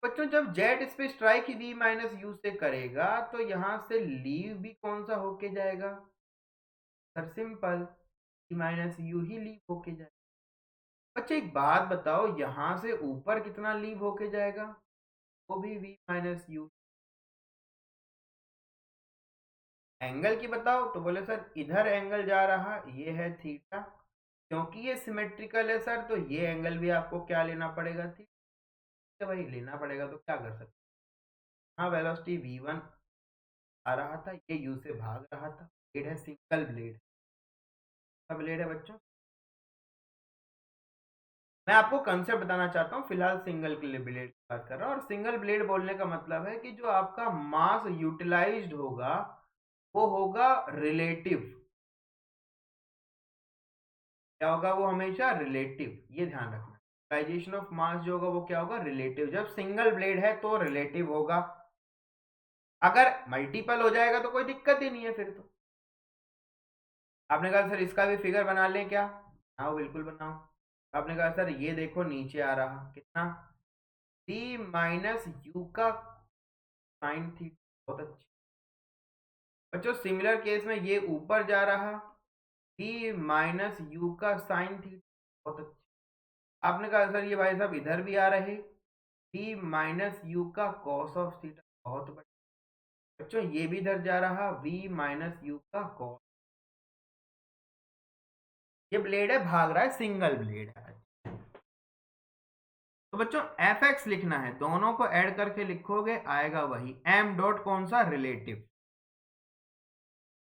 बच्चों जब जेट इस पे strike he v minus you से करेगा तो यहां से लीव भी कौन सा होके जाएगा, sir simple v minus you he leave होके जाएगा। बच्चे एक बात बताओ, यहां से ऊपर कितना लीव होके जाएगा, वो भी v माइनस यू। एंगल की बताओ तो बोले सर इधर एंगल जा रहा, ये है थीटा, क्योंकि ये सिमेट्रिकल है सर तो ये एंगल भी आपको क्या लेना पड़ेगा, थीटा भाई लेना पड़ेगा, तो क्या कर सकते। हाँ वेलोसिटी v1 आ रहा था, ये u से भाग रहा था, ब्लेड है सिंगल ब्लेड का ब्लेड है बच्चों। मैं आपको कंसेप्ट बताना चाहता हूँ, फिलहाल सिंगल के लिए ब्लेड की बात कर रहा हूँ, और सिंगल ब्लेड बोलने का मतलब है कि जो आपका मास यूटिलाइज्ड होगा वो होगा रिलेटिव, क्या होगा वो हमेशा रिलेटिव, ये ध्यान रखना। यूटिलाइजेशन ऑफ मास जो होगा वो क्या होगा, रिलेटिव, जब सिंगल ब्लेड है तो रिलेटिव होगा, अगर मल्टीपल हो जाएगा तो कोई दिक्कत ही नहीं है फिर तो। आपने कहा सर इसका भी फिगर बना लें क्या, हाँ बिल्कुल बनाओ। आपने कहा सर ये देखो नीचे आ रहा कितना, v माइनस यू का साइन थीटा, बहुत अच्छी। बच्चों सिमिलर केस में ये ऊपर जा रहा, v माइनस यू का साइन थीटा, बहुत अच्छी। आपने कहा सर ये भाई साहब इधर भी आ रहे, v माइनस यू का कॉस ऑफ थीटा, बहुत बढ़िया। बच्चों ये भी इधर जा रहा, v माइनस यू का कॉस, ये ब्लेड है भाग रहा है, सिंगल ब्लेड है। तो बच्चों एफ एक्स लिखना है, दोनों को ऐड करके लिखोगे आएगा वही m डॉट कौन सा, रिलेटिव,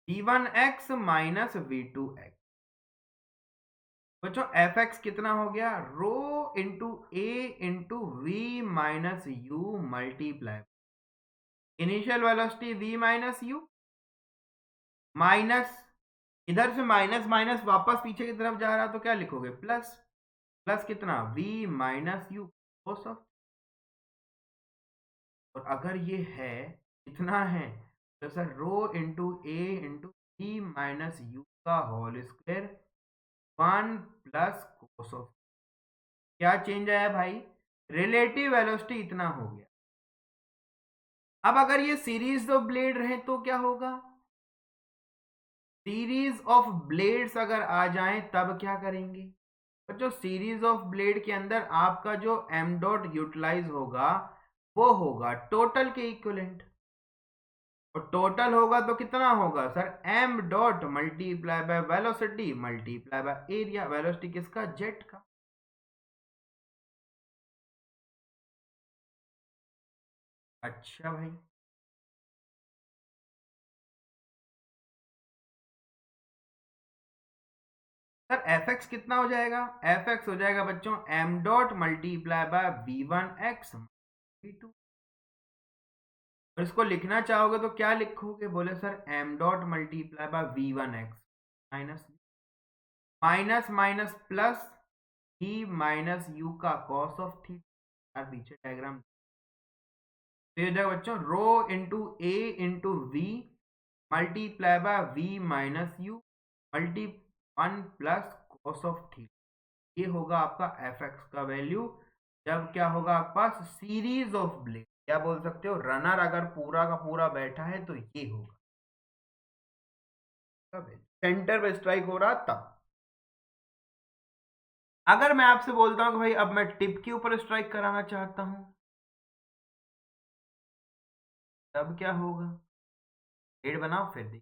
v1x माइनस v2x। बच्चों एफ एक्स कितना हो गया, rho into A into we minus you multiply initial velocity v minus U, minus इधर से माइनस माइनस वापस पीछे की तरफ जा रहा तो क्या लिखोगे, प्लस, प्लस कितना v minus U cos of, और अगर ये है इतना है तो sir rho into A into we minus you का whole square 1 plus cos of, क्या चेंज आया भाई, रिलेटिव वेलोसिटी इतना हो गया। अब अगर ये सीरीज ऑफ ब्लेड रहे तो क्या होगा, सीरीज ऑफ ब्लेड्स अगर आ जाएं तब क्या करेंगे, तो जो सीरीज ऑफ ब्लेड के अंदर आपका जो एम डॉट यूटिलाइज होगा वो होगा टोटल के इक्विवेलेंट, और टोटल होगा तो कितना होगा sir, M dot multiply by velocity multiply by area, velocity किसका, जेट का। अच्छा भाई सर एफ एक्स कितना हो जाएगा, एफ एक्स हो जाएगा बच्चों M dot multiply by we one x v two, और इसको लिखना चाहोगे तो क्या लिखोगे, बोले sir M dot multiply by we one x minus minus minus plus e minus you का कॉस ऑफ थीटा। पीछे डायग्राम तो ये देखो बच्चों, rho into A into v multiply by we minus u multi 1 plus cos of theta. ये होगा आपका F x का वैल्यू जब क्या होगा आपके पास सीरीज ऑफ ब्लेड, क्या बोल सकते हो, रनर अगर पूरा का पूरा बैठा है तो ये होगा सेंटर पे स्ट्राइक हो रहा तब। अगर मैं आपसे बोलता हूं कि भाई अब मैं टिप के ऊपर स्ट्राइक कराना चाहता हूं तब क्या होगा, ब्लेड बनाओ फिर देखिए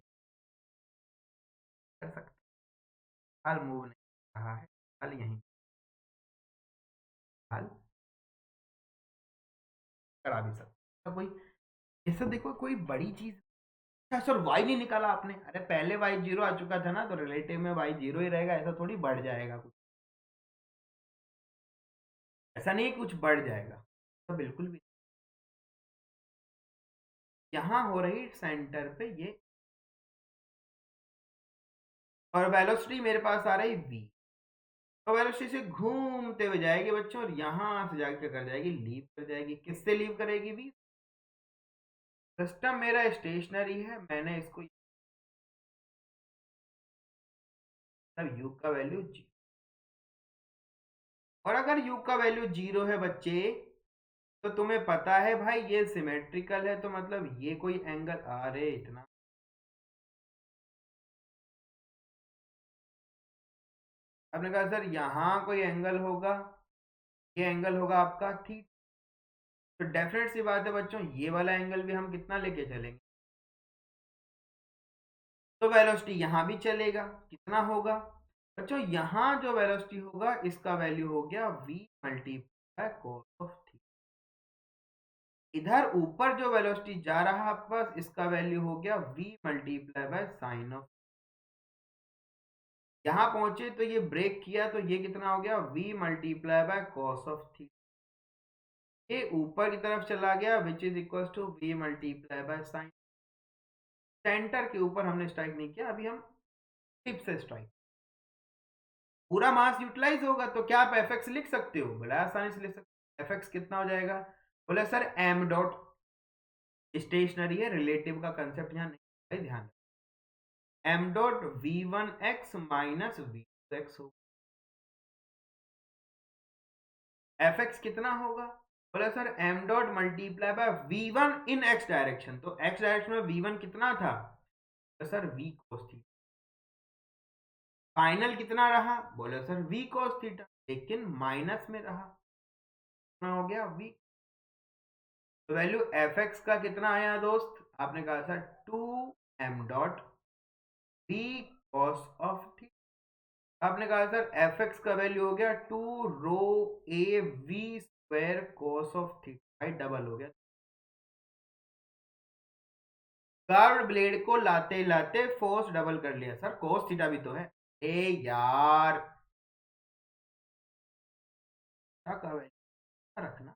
कर सकते। हाल मूव नहीं रहा है, हाल यहीं, हाल करा भी सकते कोई। ये सब देखो कोई बड़ी चीज। अच्छा सर वाई नहीं निकाला आपने, अरे पहले वाई जीरो आ चुका था ना, तो रिलेटिव में वाई जीरो ही रहेगा, ऐसा थोड़ी बढ़ जाएगा कुछ, ऐसा नहीं कुछ बढ़ जाएगा तो बिल्कुल भी। यहाँ हो रही सेंटर पे ये, और वेलोसिटी मेरे पास आ रही v, तो वेलोसिटी से घूमते हुए जाएगी बच्चों, और यहाँ से जाके कर जाएगी लीव कर जाएगी, किससे लीव करेगी v। सिस्टम मेरा स्टेशनरी है, मैंने इसको मतलब u का वैल्यू जी, और अगर u का वैल्यू जीरो है बच्चे तो तुम्हें पता है भाई ये सिमेट्रिकल है, तो मतलब ये कोई एंगल आ रहे इतना, आपने कहा सर यहाँ कोई एंगल होगा, ये एंगल होगा आपका थीटा, तो डेफिनेट सी बात है बच्चों ये वाला एंगल भी हम कितना लेके चलेंगे, तो वेलोसिटी यहाँ भी चलेगा, कितना होगा बच्चों, यहाँ जो वेलोसिटी होगा इसका वैल्यू हो गया v multiply cos of theta. इधर ऊपर जो वेलोसिटी जा रहा है आपके पास इसका वैल्यू हो गया v multiply by sign of. यहाँ पहुंचे तो ये ब्रेक किया तो ये कितना हो गया v multiply by cos of theta. ये ऊपर की तरफ चला गया which is equal to v multiply by sine. Centre के ऊपर हमने स्ट्राइक नहीं किया, अभी हम टिप से स्ट्राइक, पूरा मास यूटिलाइज होगा तो क्या आप एफ एक्स लिख सकते हो, बड़ा आसानी से लिख सकते हो। एफ एक्स कितना हो जाएगा, बोले सर एम डॉट, स्टेशनरी है रिलेटिव का कंसेप्ट यहाँ नहीं है, ध्यान, M dot V one x minus V two X होगा। एफ एक्स कितना होगा, बोला sir M dot multiply by we one in X direction, तो एक्स डायरेक्शन में वी वन कितना था, तो sir V cos theta. Final कितना रहा, बोले सर वी कोस थीटा, लेकिन माइनस में रहा, कितना हो गया वी। तो वैल्यू एफ एक्स का कितना आया दोस्त, आपने कहा sir two M dot V cos of theta. आपने कहा सर एफ एक्स का वैल्यू हो गया two rho A V square cos of theta, भाई डबल हो गया। कर्व्ड ब्लेड को लाते लाते फोर्स डबल कर लिया, सर कोस थीटा भी तो है, ए यार क्या कर रखना,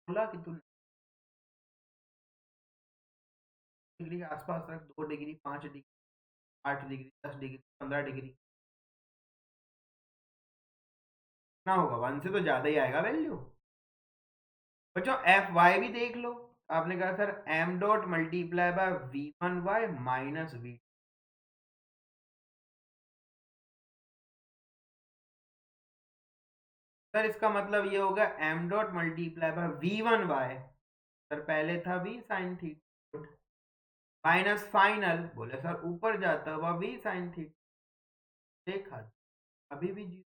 बोला कि तू डिग्री के आसपास रख, 2 degree 5 degree 8 degree 10 degree 15 degree, ना होगा 1 से तो ज्यादा ही आएगा वैल्यू। बच्चों एफ वाई भी देख लो, आपने कहा sir M dot multiply by we one Y minus V, sir इसका मतलब ये होगा M dot multiply by we one Y, sir पहले था V sine theta minus final, बोले सर ऊपर जाता हुआ वी साइन थीटा, देखा अभी भी जीरो,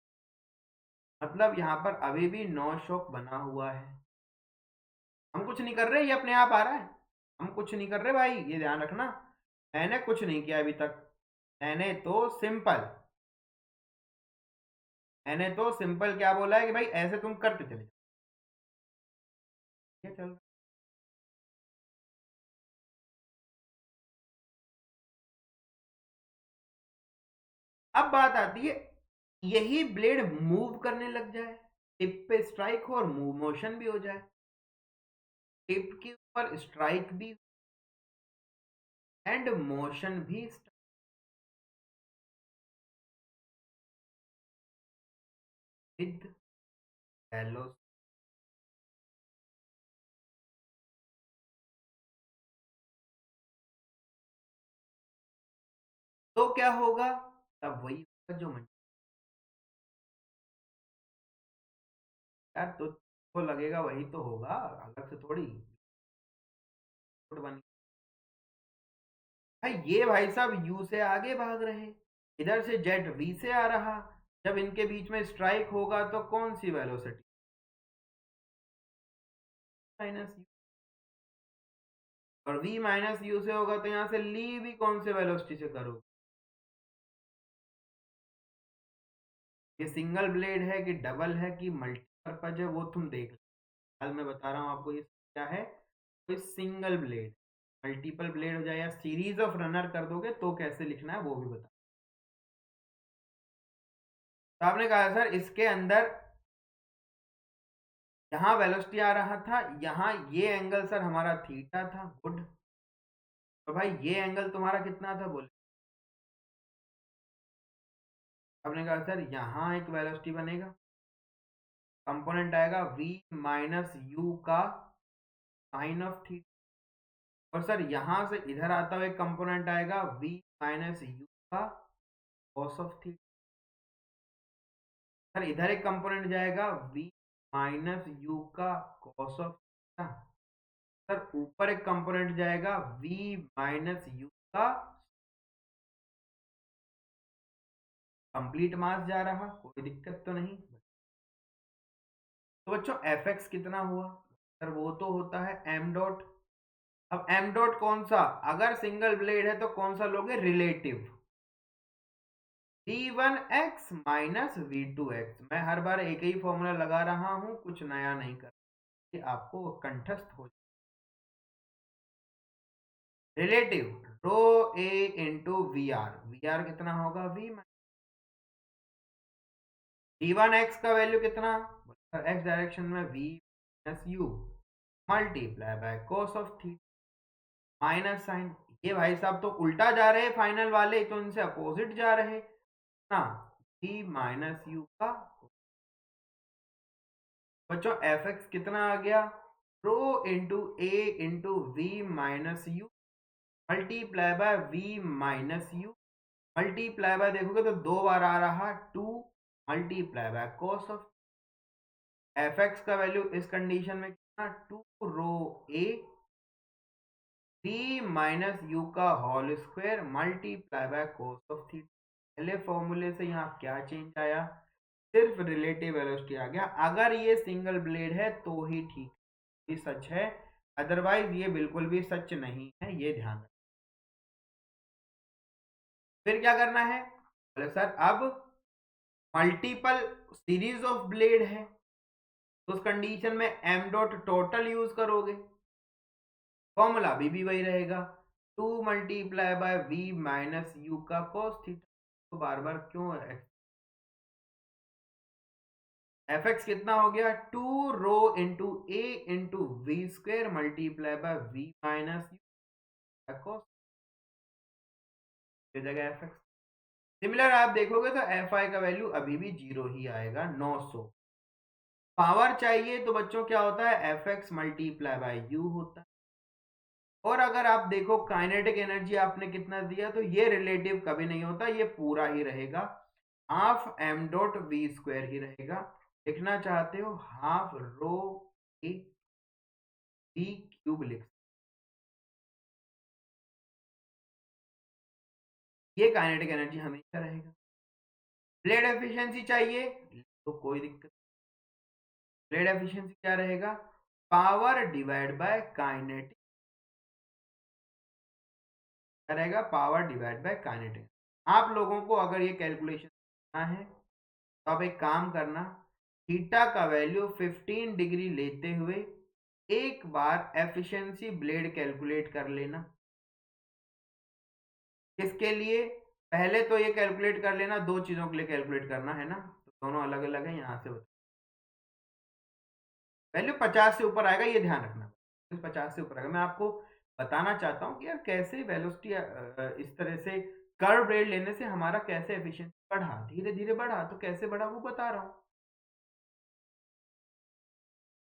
मतलब यहाँ पर अभी भी नो शॉक बना हुआ है, हम कुछ नहीं कर रहे, ये अपने आप आ रहा है, हम कुछ नहीं कर रहे भाई, ये ध्यान रखना, मैंने कुछ नहीं किया अभी तक, मैंने तो सिंपल मैंने तो सिंपल क्या बोला है कि भाई ऐसे तुम करते चले जाओ, ये चल। अब बात आती है, यही ब्लेड मूव करने लग जाए, टिप पे स्ट्राइक हो और मूव मोशन भी हो जाए, टिप के ऊपर स्ट्राइक भी एंड मोशन भी, विद वेलोसिटी। तो क्या होगा, तब वही होगा जो मैं यार, तो लगेगा वही तो होगा, अलग से थोड़ी बन। भाई ये भाई साहब यू से आगे भाग रहे, इधर से जेट वी से आ रहा, जब इनके बीच में स्ट्राइक होगा तो कौन सी वेलोसिटी, माइनस यू। और वी माइनस यू से होगा तो यहाँ से ली भी कौन से वेलोसिटी से करोगे। ये सिंगल ब्लेड है कि डबल है कि मल्टीपर्पज है वो तुम देख लो, हाल मैं बता रहा हूँ आपको ये क्या है। कोई सिंगल ब्लेड, मल्टीपल ब्लेड हो जाए या सीरीज ऑफ रनर कर दोगे तो कैसे लिखना है वो भी बता। तो आपने कहा सर इसके अंदर यहाँ वेलोसिटी आ रहा था, यहाँ ये एंगल सर हमारा थीटा था, गुड। तो भाई ये एंगल तुम्हारा कितना था बोले, आपने कहा सर यहाँ एक वेलोसिटी बनेगा, कंपोनेंट आएगा v माइनस यू का साइन ऑफ थीटा, और सर यहाँ से इधर आता हुआ एक कंपोनेंट आएगा v माइनस यू का कॉस ऑफ थीटा। सर इधर एक कंपोनेंट जाएगा v माइनस यू का कॉस ऑफ थीटा। सर ऊपर एक कंपोनेंट जाएगा v माइनस यू का, कंप्लीट मास जा रहा, कोई दिक्कत तो नहीं। तो बच्चों एफ एक्स कितना हुआ, सर वो तो होता है एम डॉट। अब एम डॉट कौन सा, अगर सिंगल ब्लेड है तो कौन सा लोगे, रिलेटिव, v1x माइनस v2x। मैं हर बार एक ही फॉर्मूला लगा रहा हूं, कुछ नया नहीं कर, ये आपको कंठस्थ हो। Relative rho A into V R, V R कितना होगा v, v1x का वैल्यू कितना, x डायरेक्शन में v minus you multiply by cos of theta minus sine. ये भाई साहब तो उल्टा जा रहे हैं फाइनल वाले, तो इनसे अपोजिट जा रहे ना, v माइनस यू का। बच्चों एफ एक्स कितना आ गया, rho into A into we minus you multiply by we minus you multiply by, देखोगे तो दो बार आ रहा, two multiply by cos of f x का वैल्यू इस कंडीशन में कितना, two rho A v minus you का whole square multiply by cos of theta. पहले फॉर्मूले से यहाँ क्या चेंज आया, सिर्फ रिलेटिव वेलोसिटी आ गया। अगर ये सिंगल ब्लेड है तो ही ठीक, ये सच है, अदरवाइज ये बिल्कुल भी सच नहीं है, ये ध्यान रखना। फिर क्या करना है, बोले सर अब मल्टीपल सीरीज ऑफ ब्लेड है, तो उस कंडीशन में एम डॉट टोटल यूज करोगे, फॉर्मूला अभी भी वही रहेगा, two multiply by we minus you का कॉस थीटा। तो बार बार क्यों, एफ एक्स कितना हो गया, two rho into A into V square multiply by we minus U cos जगह एफ एक्स। सिमिलर आप देखोगे तो एफ आई का वैल्यू अभी भी जीरो ही आएगा, 900। पावर चाहिए तो बच्चों क्या होता है, F x multiply by you होता है। और अगर आप देखो काइनेटिक एनर्जी आपने कितना दिया, तो ये रिलेटिव कभी नहीं होता, ये पूरा ही रहेगा, half m dot v square ही रहेगा। लिखना चाहते हो हाफ रो ए वी क्यूब लिख, ये काइनेटिक एनर्जी हमेशा रहेगा। ब्लेड एफिशिएंसी चाहिए तो कोई दिक्कत, ब्लेड एफिशिएंसी क्या रहेगा, पावर डिवाइड बाय काइनेटिक, क्या रहेगा, पावर डिवाइड बाय काइनेटिक। आप लोगों को अगर ये कैलकुलेशन करना है तो आप एक काम करना, थीटा का वैल्यू 15 डिग्री लेते हुए एक बार एफिशिएंसी ब्लेड कैलकुलेट कर लेना। किसके लिए, पहले तो ये कैलकुलेट कर लेना, दो चीजों के लिए कैलकुलेट करना है ना, तो दोनों अलग अलग है, यहाँ से वैल्यू 50 से ऊपर आएगा, ये ध्यान रखना, 50 से ऊपर आएगा। मैं आपको बताना चाहता हूँ कि यार कैसे वेलोसिटी इस तरह से कर्व रेट लेने से हमारा कैसे एफिशिएंसी बढ़ा, धीरे धीरे बढ़ा, तो कैसे बढ़ा वो बता रहा हूँ।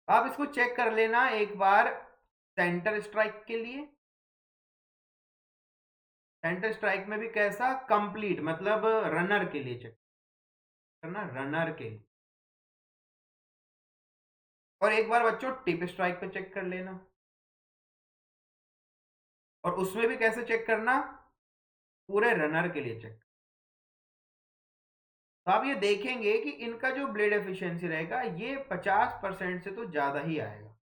आप इसको चेक कर लेना एक बार सेंटर स्ट्राइक के लिए। सेंटर स्ट्राइक में भी कैसा, कंप्लीट मतलब रनर के लिए चेक करना, रनर के लिए। और एक बार बच्चों टिप स्ट्राइक पे चेक कर लेना, और उसमें भी कैसे चेक करना, पूरे रनर के लिए चेक। तो आप ये देखेंगे कि इनका जो ब्लेड एफिशिएंसी रहेगा ये 50% से तो ज्यादा ही आएगा।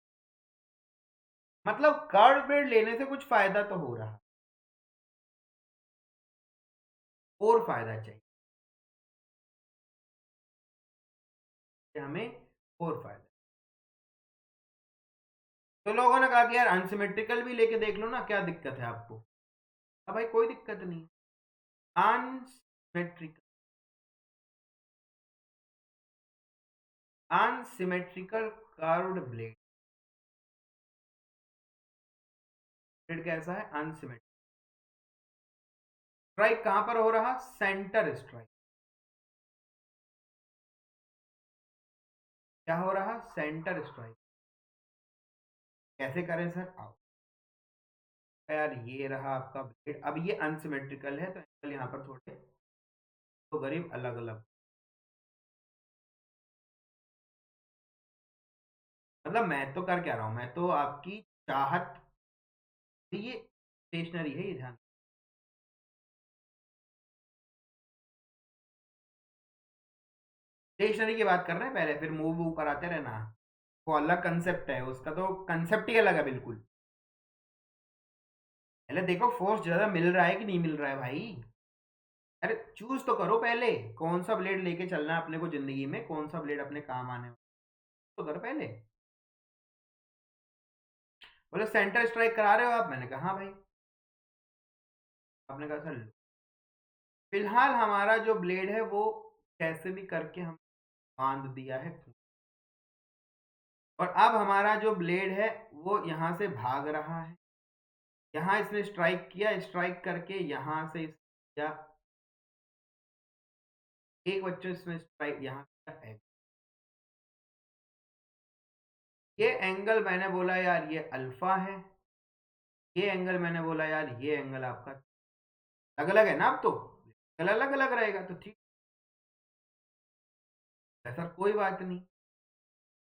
मतलब कर्व ब्लेड लेने से कुछ फायदा तो हो रहा, और फायदा चाहिए हमें, और फायदा। तो लोगों ने कहा कि यार अनसिमेट्रिकल भी लेके देख लो ना, क्या दिक्कत है आपको। अब भाई कोई दिक्कत नहीं, unsymmetrical, unsymmetrical curved blade. Blade कैसा है, अनसिमेट्रिकल। स्ट्राइक कहां पर हो रहा, सेंटर स्ट्राइक। क्या हो रहा, सेंटर स्ट्राइक। कैसे करें सर, आओ। यार ये रहा आपका ब्लेड, अब ये अनसिमेट्रिकल है तो एंगल यहाँ पर थोड़े तो गरीब अलग अलग। मतलब मैं तो कर क्या रहा हूँ, मैं तो आपकी चाहत, ये स्टेशनरी है, ये ध्यान। स्टेशनरी की बात कर रहे हैं पहले, फिर मूव वूव कराते रहना, वो अलग कंसेप्ट है, उसका तो कंसेप्ट ही अलग है बिल्कुल। पहले देखो फोर्स ज्यादा मिल रहा है कि नहीं मिल रहा है भाई। अरे चूज तो करो पहले, कौन सा ब्लेड लेके चलना है अपने को जिंदगी में, कौन सा ब्लेड अपने काम आने वाला, तो करो पहले। बोले सेंटर स्ट्राइक करा रहे हो आप, मैंने कहा हाँ भाई। आपने कहा सर फिलहाल हमारा जो ब्लेड है वो कैसे भी करके हम बांध दिया है, और अब हमारा जो ब्लेड है वो यहाँ से भाग रहा है। यहाँ इसने स्ट्राइक किया, स्ट्राइक करके यहाँ से या एक बच्चों इसमें स्ट्राइक यहाँ किया। ये एंगल मैंने बोला यार ये अल्फा है, ये एंगल मैंने बोला यार ये एंगल आपका अलग अलग है ना, अब तो अलग अलग रहेगा तो ठीक है सर, कोई बात नहीं,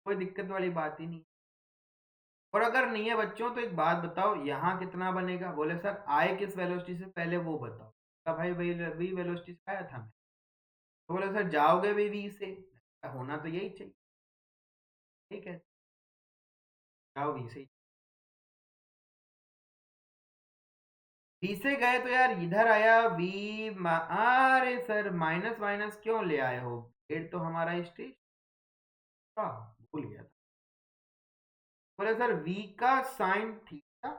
कोई दिक्कत वाली बात ही नहीं। और अगर नहीं है बच्चों तो एक बात बताओ, यहाँ कितना बनेगा, बोले सर आए किस वेलोसिटी से, पहले वो बताओ। कहा भाई वही वी वेलोसिटी से आया था मैं। तो बोले सर जाओगे भी वी से, होना तो यही चाहिए, ठीक है जाओ वी से। वी से गए तो यार इधर आया वी अरे सर माइनस माइनस क्यों ले आए हो, फिर तो हमारा स्टेज भूल गया था। बोले सर v का साइन थीटा,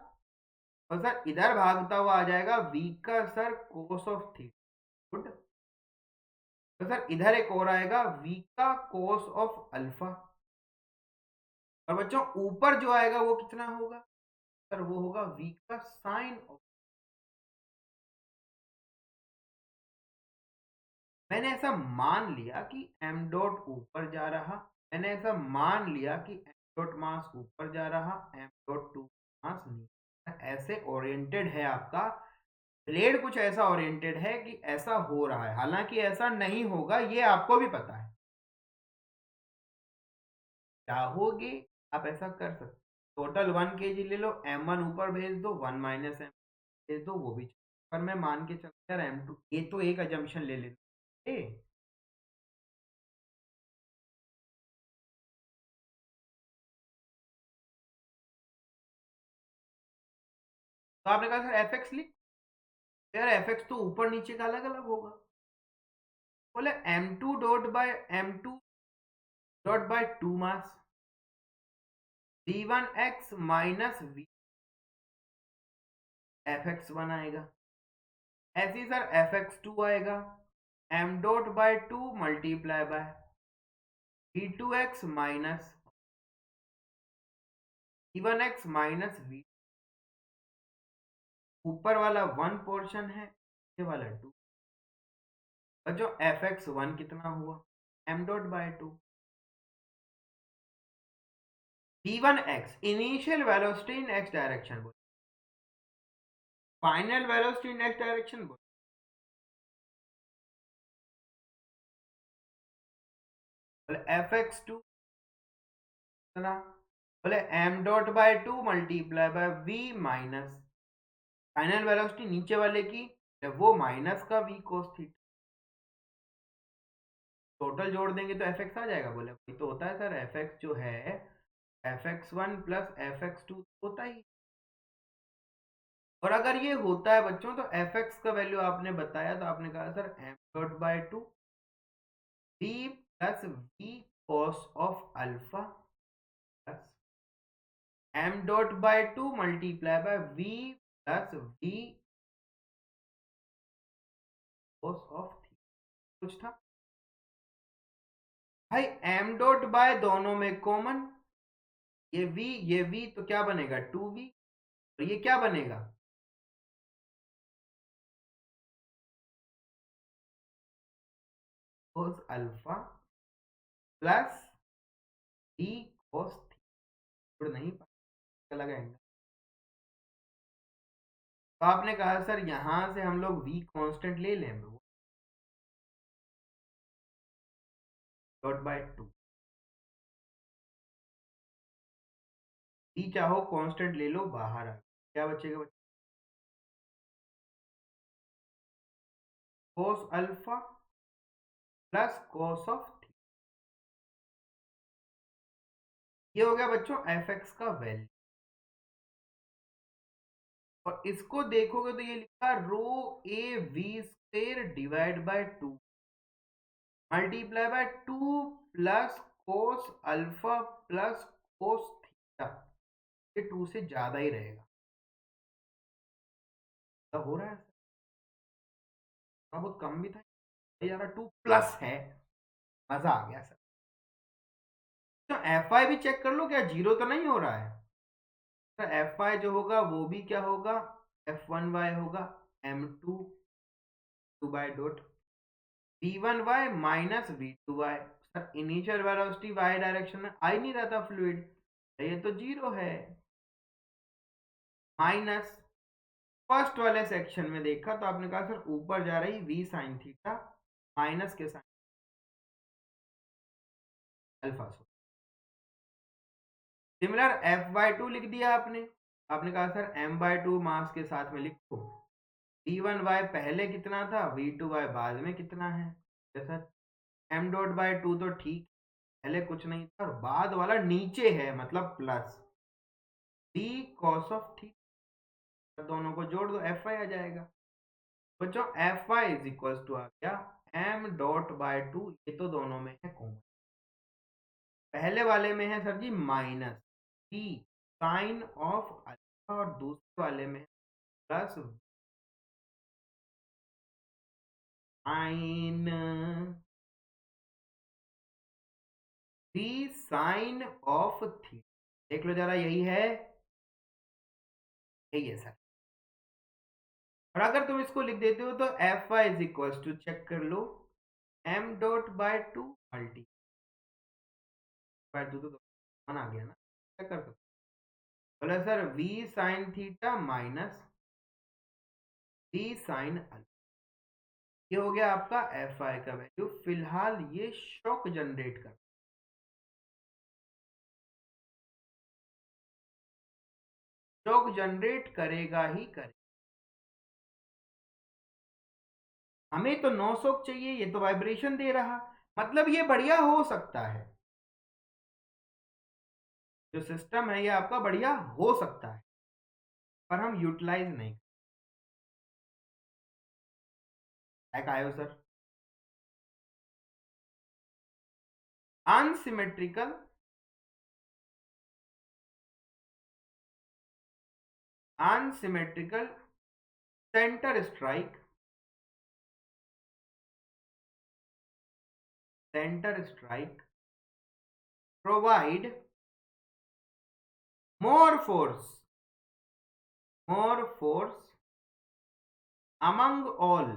और सर इधर भागता हुआ आ जाएगा v का sir cos of theta, good. तो सर इधर एक और आएगा v का कोस ऑफ अल्फा, और बच्चों ऊपर जो आएगा वो कितना होगा, सर वो होगा v का साइन ऑफ। मैंने ऐसा मान लिया कि m डॉट ऊपर जा रहा, मैंने ऐसा मान लिया कि m डॉट मास ऊपर जा रहा, m डॉट टू मास नीचे, ऐसे ओरिएंटेड है आपका ब्लेड, कुछ ऐसा ओरिएंटेड है कि ऐसा हो रहा है, हालांकि ऐसा नहीं होगा ये आपको भी पता है। चाहोगे आप ऐसा कर सकते, टोटल 1 kg ले लो, m1 ऊपर भेज दो, 1 - m भेज दो, वो भी पर मैं मान के चलता यार m2, ये तो एक अजम्पशन ले लेते। तो आपने कहा सर एफ एक्स लिख, यार एफ एक्स तो ऊपर नीचे का अलग अलग होगा। बोले m2 मास v1x minus v F x one आएगा, ऐसे ही सर एफ एक्स टू आएगा m dot by two multiply bye v2x minus v1x minus v, ऊपर वाला वन पोर्शन है, ये वाला टू, और जो एफ एक्स वन कितना हुआ m dot by two, v1x initial velocity in x direction बोले, final velocity in x direction बोले, fx2 बोले m dot by 2 multiply by v minus final velocity नीचे वाले की, वो माइनस का v कोस थीटा, टोटल जोड़ देंगे तो fx आ जाएगा। बोले वही तो होता है सर, fx जो है fx1 प्लस fx2 होता ही। और अगर ये होता है बच्चों तो fx का वैल्यू आपने बताया तो आपने कहा sir m dot by 2 v plus v cos of alpha plus m dot by 2 multiply by v plus v cos of theta. कुछ था भाई, m डॉट बाय दोनों में कॉमन, ये v तो क्या बनेगा 2v, और ये क्या बनेगा cos alpha plus v cos theta. नहीं पता लगाएंगे तो आपने कहा सर यहां से हम लोग v कांस्टेंट ले लें, डॉट बाय 2 v चाहो कांस्टेंट ले लो, बाहर आ क्या बचेगा, cos alpha plus cos of theta. ये हो गया बच्चों fx का वैल्यू, और इसको देखोगे तो ये लिखा rho A v square divide by 2 multiply by 2 plus cos alpha plus cos theta. ये 2 से ज्यादा ही रहेगा, तो हो रहा है थोड़ा बहुत कम भी था यार, 2 प्लस है, मजा आ गया सर। तो एफ आई भी चेक कर लो, क्या जीरो तो नहीं हो रहा है। तो एफ आई जो होगा वो भी क्या होगा, एफ वन वाई होगा M two two by dot V one Y minus V two Y. Sir initial velocity Y direction में आ ही नहीं रहा था फ्लूइड, ये तो जीरो है, माइनस फर्स्ट वाले सेक्शन में देखा तो आपने कहा सर ऊपर जा रही वी साइन थीटा माइनस के sine alpha. Similar F by two लिख दिया आपने, आपने कहा sir M by two mass के साथ में लिखो, वी वन वाई पहले कितना था, वी टू वाई बाद में कितना है। Sir M dot by two तो ठीक, पहले कुछ नहीं था और बाद वाला नीचे है मतलब plus we cos of theta, दोनों को जोड़ दो एफ आई आ जाएगा। बच्चों f i is equal to आ गया एम डॉट बाय 2, ये तो दोनों में है कॉमन, पहले वाले में है sir G minus T sine of alpha और दूसरे वाले में plus sine T sine of theta. देख लो जरा, यही है, यही है सर। और अगर तुम इसको लिख देते हो तो f i is equal to, check कर लो, m dot by 2 multi by 2 तो आ गया ना, क्या कर सकते बोला sir v sine theta minus we sine alpha. ये हो गया आपका एफ आई का वैल्यू। फिलहाल ये शॉक जनरेट कर, शॉक जनरेट करेगा ही करेगा। हमें तो नो शॉक चाहिए, ये तो वाइब्रेशन दे रहा, मतलब ये बढ़िया हो सकता है, जो सिस्टम है ये आपका बढ़िया हो सकता है, पर हम यूटिलाइज नहीं। आयो sir, unsymmetrical unsymmetrical center strike provide more force among all,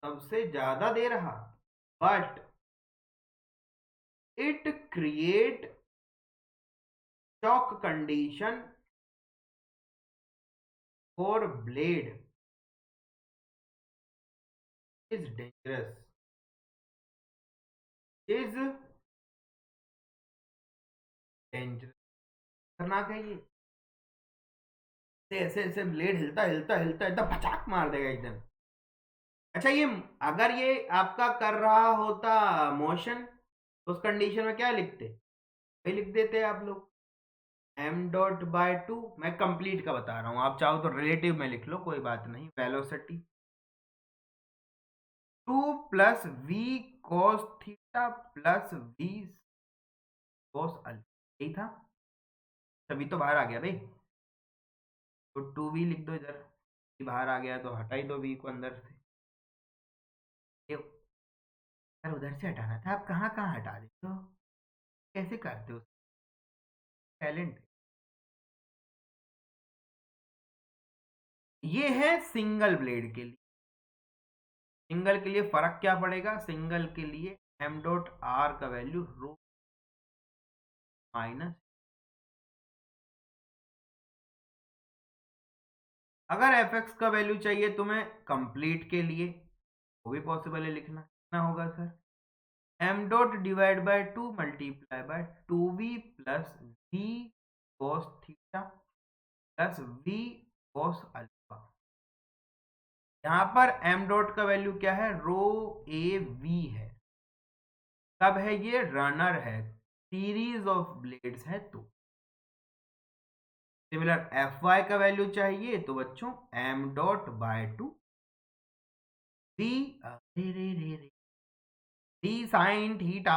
सबसे ज्यादा दे रहा, but it create shock condition for blade is dangerous. Is dangerous. खतरनाक है ये। ऐसे ऐसे ब्लेड हिलता हिलता हिलता एकदम पचाक मार देगा एकदम। अच्छा, ये अगर ये आपका कर रहा होता मोशन, तो उस कंडीशन में क्या लिखते? वही लिख देते आप लोग, एम डॉट बाय टू। मैं कंप्लीट का बता रहा हूँ, आप चाहो तो रिलेटिव में लिख लो, कोई बात नहीं। Velocity 2 plus we cos theta plus we cos alpha, यही था। तभी तो बाहर आ गया भाई, तो 2v लिख दो इधर। बाहर आ गया तो हटा ही दो v को अंदर से। ये यार उधर से हटाना था, आप कहाँ कहाँ हटा देते हो, कैसे करते हो? टैलेंट। ये है सिंगल ब्लेड के लिए। सिंगल के लिए फर्क क्या पड़ेगा? सिंगल के लिए एम डॉट आर का वैल्यू रो माइनस। अगर एफ एक्स का वैल्यू चाहिए तुम्हें कंप्लीट के लिए, वो भी पॉसिबल है लिखना। कितना होगा sir? M dot divide by two multiply by 2v plus v cos theta plus v cos alpha. यहाँ पर एम डॉट का वैल्यू क्या है? रो ए वी है। कब है ये? रनर है, सीरीज ऑफ ब्लेड्स है तो। सिमिलर एफ वाई का वैल्यू चाहिए तो बच्चों M dot by two V रे रे रे रे D sine theta,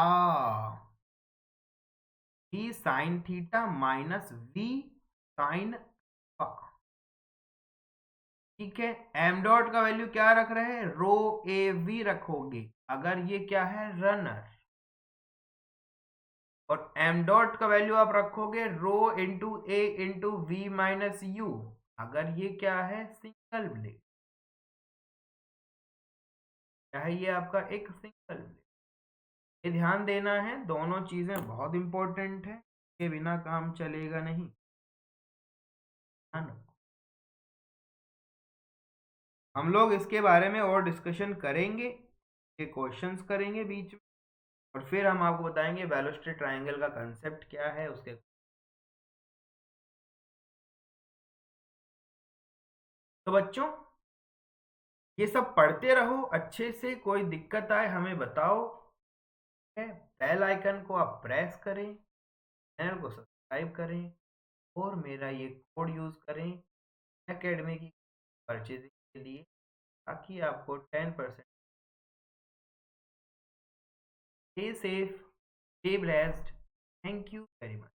V sine theta minus we sine. ठीक है, एम डॉट का वैल्यू क्या रख रहे हैं? रो ए वी रखोगे अगर ये क्या है? रनर। और एम डॉट का वैल्यू आप रखोगे rho into A into we minus u अगर ये क्या है? Single blade. क्या है ये? आपका एक सिंगल ब्लेड। ये ध्यान देना है, दोनों चीजें बहुत इंपॉर्टेंट है, के बिना काम चलेगा नहीं। ध्यान रखो। हम लोग इसके बारे में और डिस्कशन करेंगे, ये क्वेश्चंस करेंगे बीच में, और फिर हम आपको बताएंगे वेलोसिटी ट्रायंगल का कंसेप्ट क्या है उसके। तो बच्चों ये सब पढ़ते रहो अच्छे से, कोई दिक्कत आए हमें बताओ। बेल आइकन को आप प्रेस करें, चैनल को सब्सक्राइब करें, और मेरा ये कोड यूज़ करें एकेडमी की परचेजिंग के लिए, ताकि आपको 10%। Stay safe, stay blessed. Thank you very much.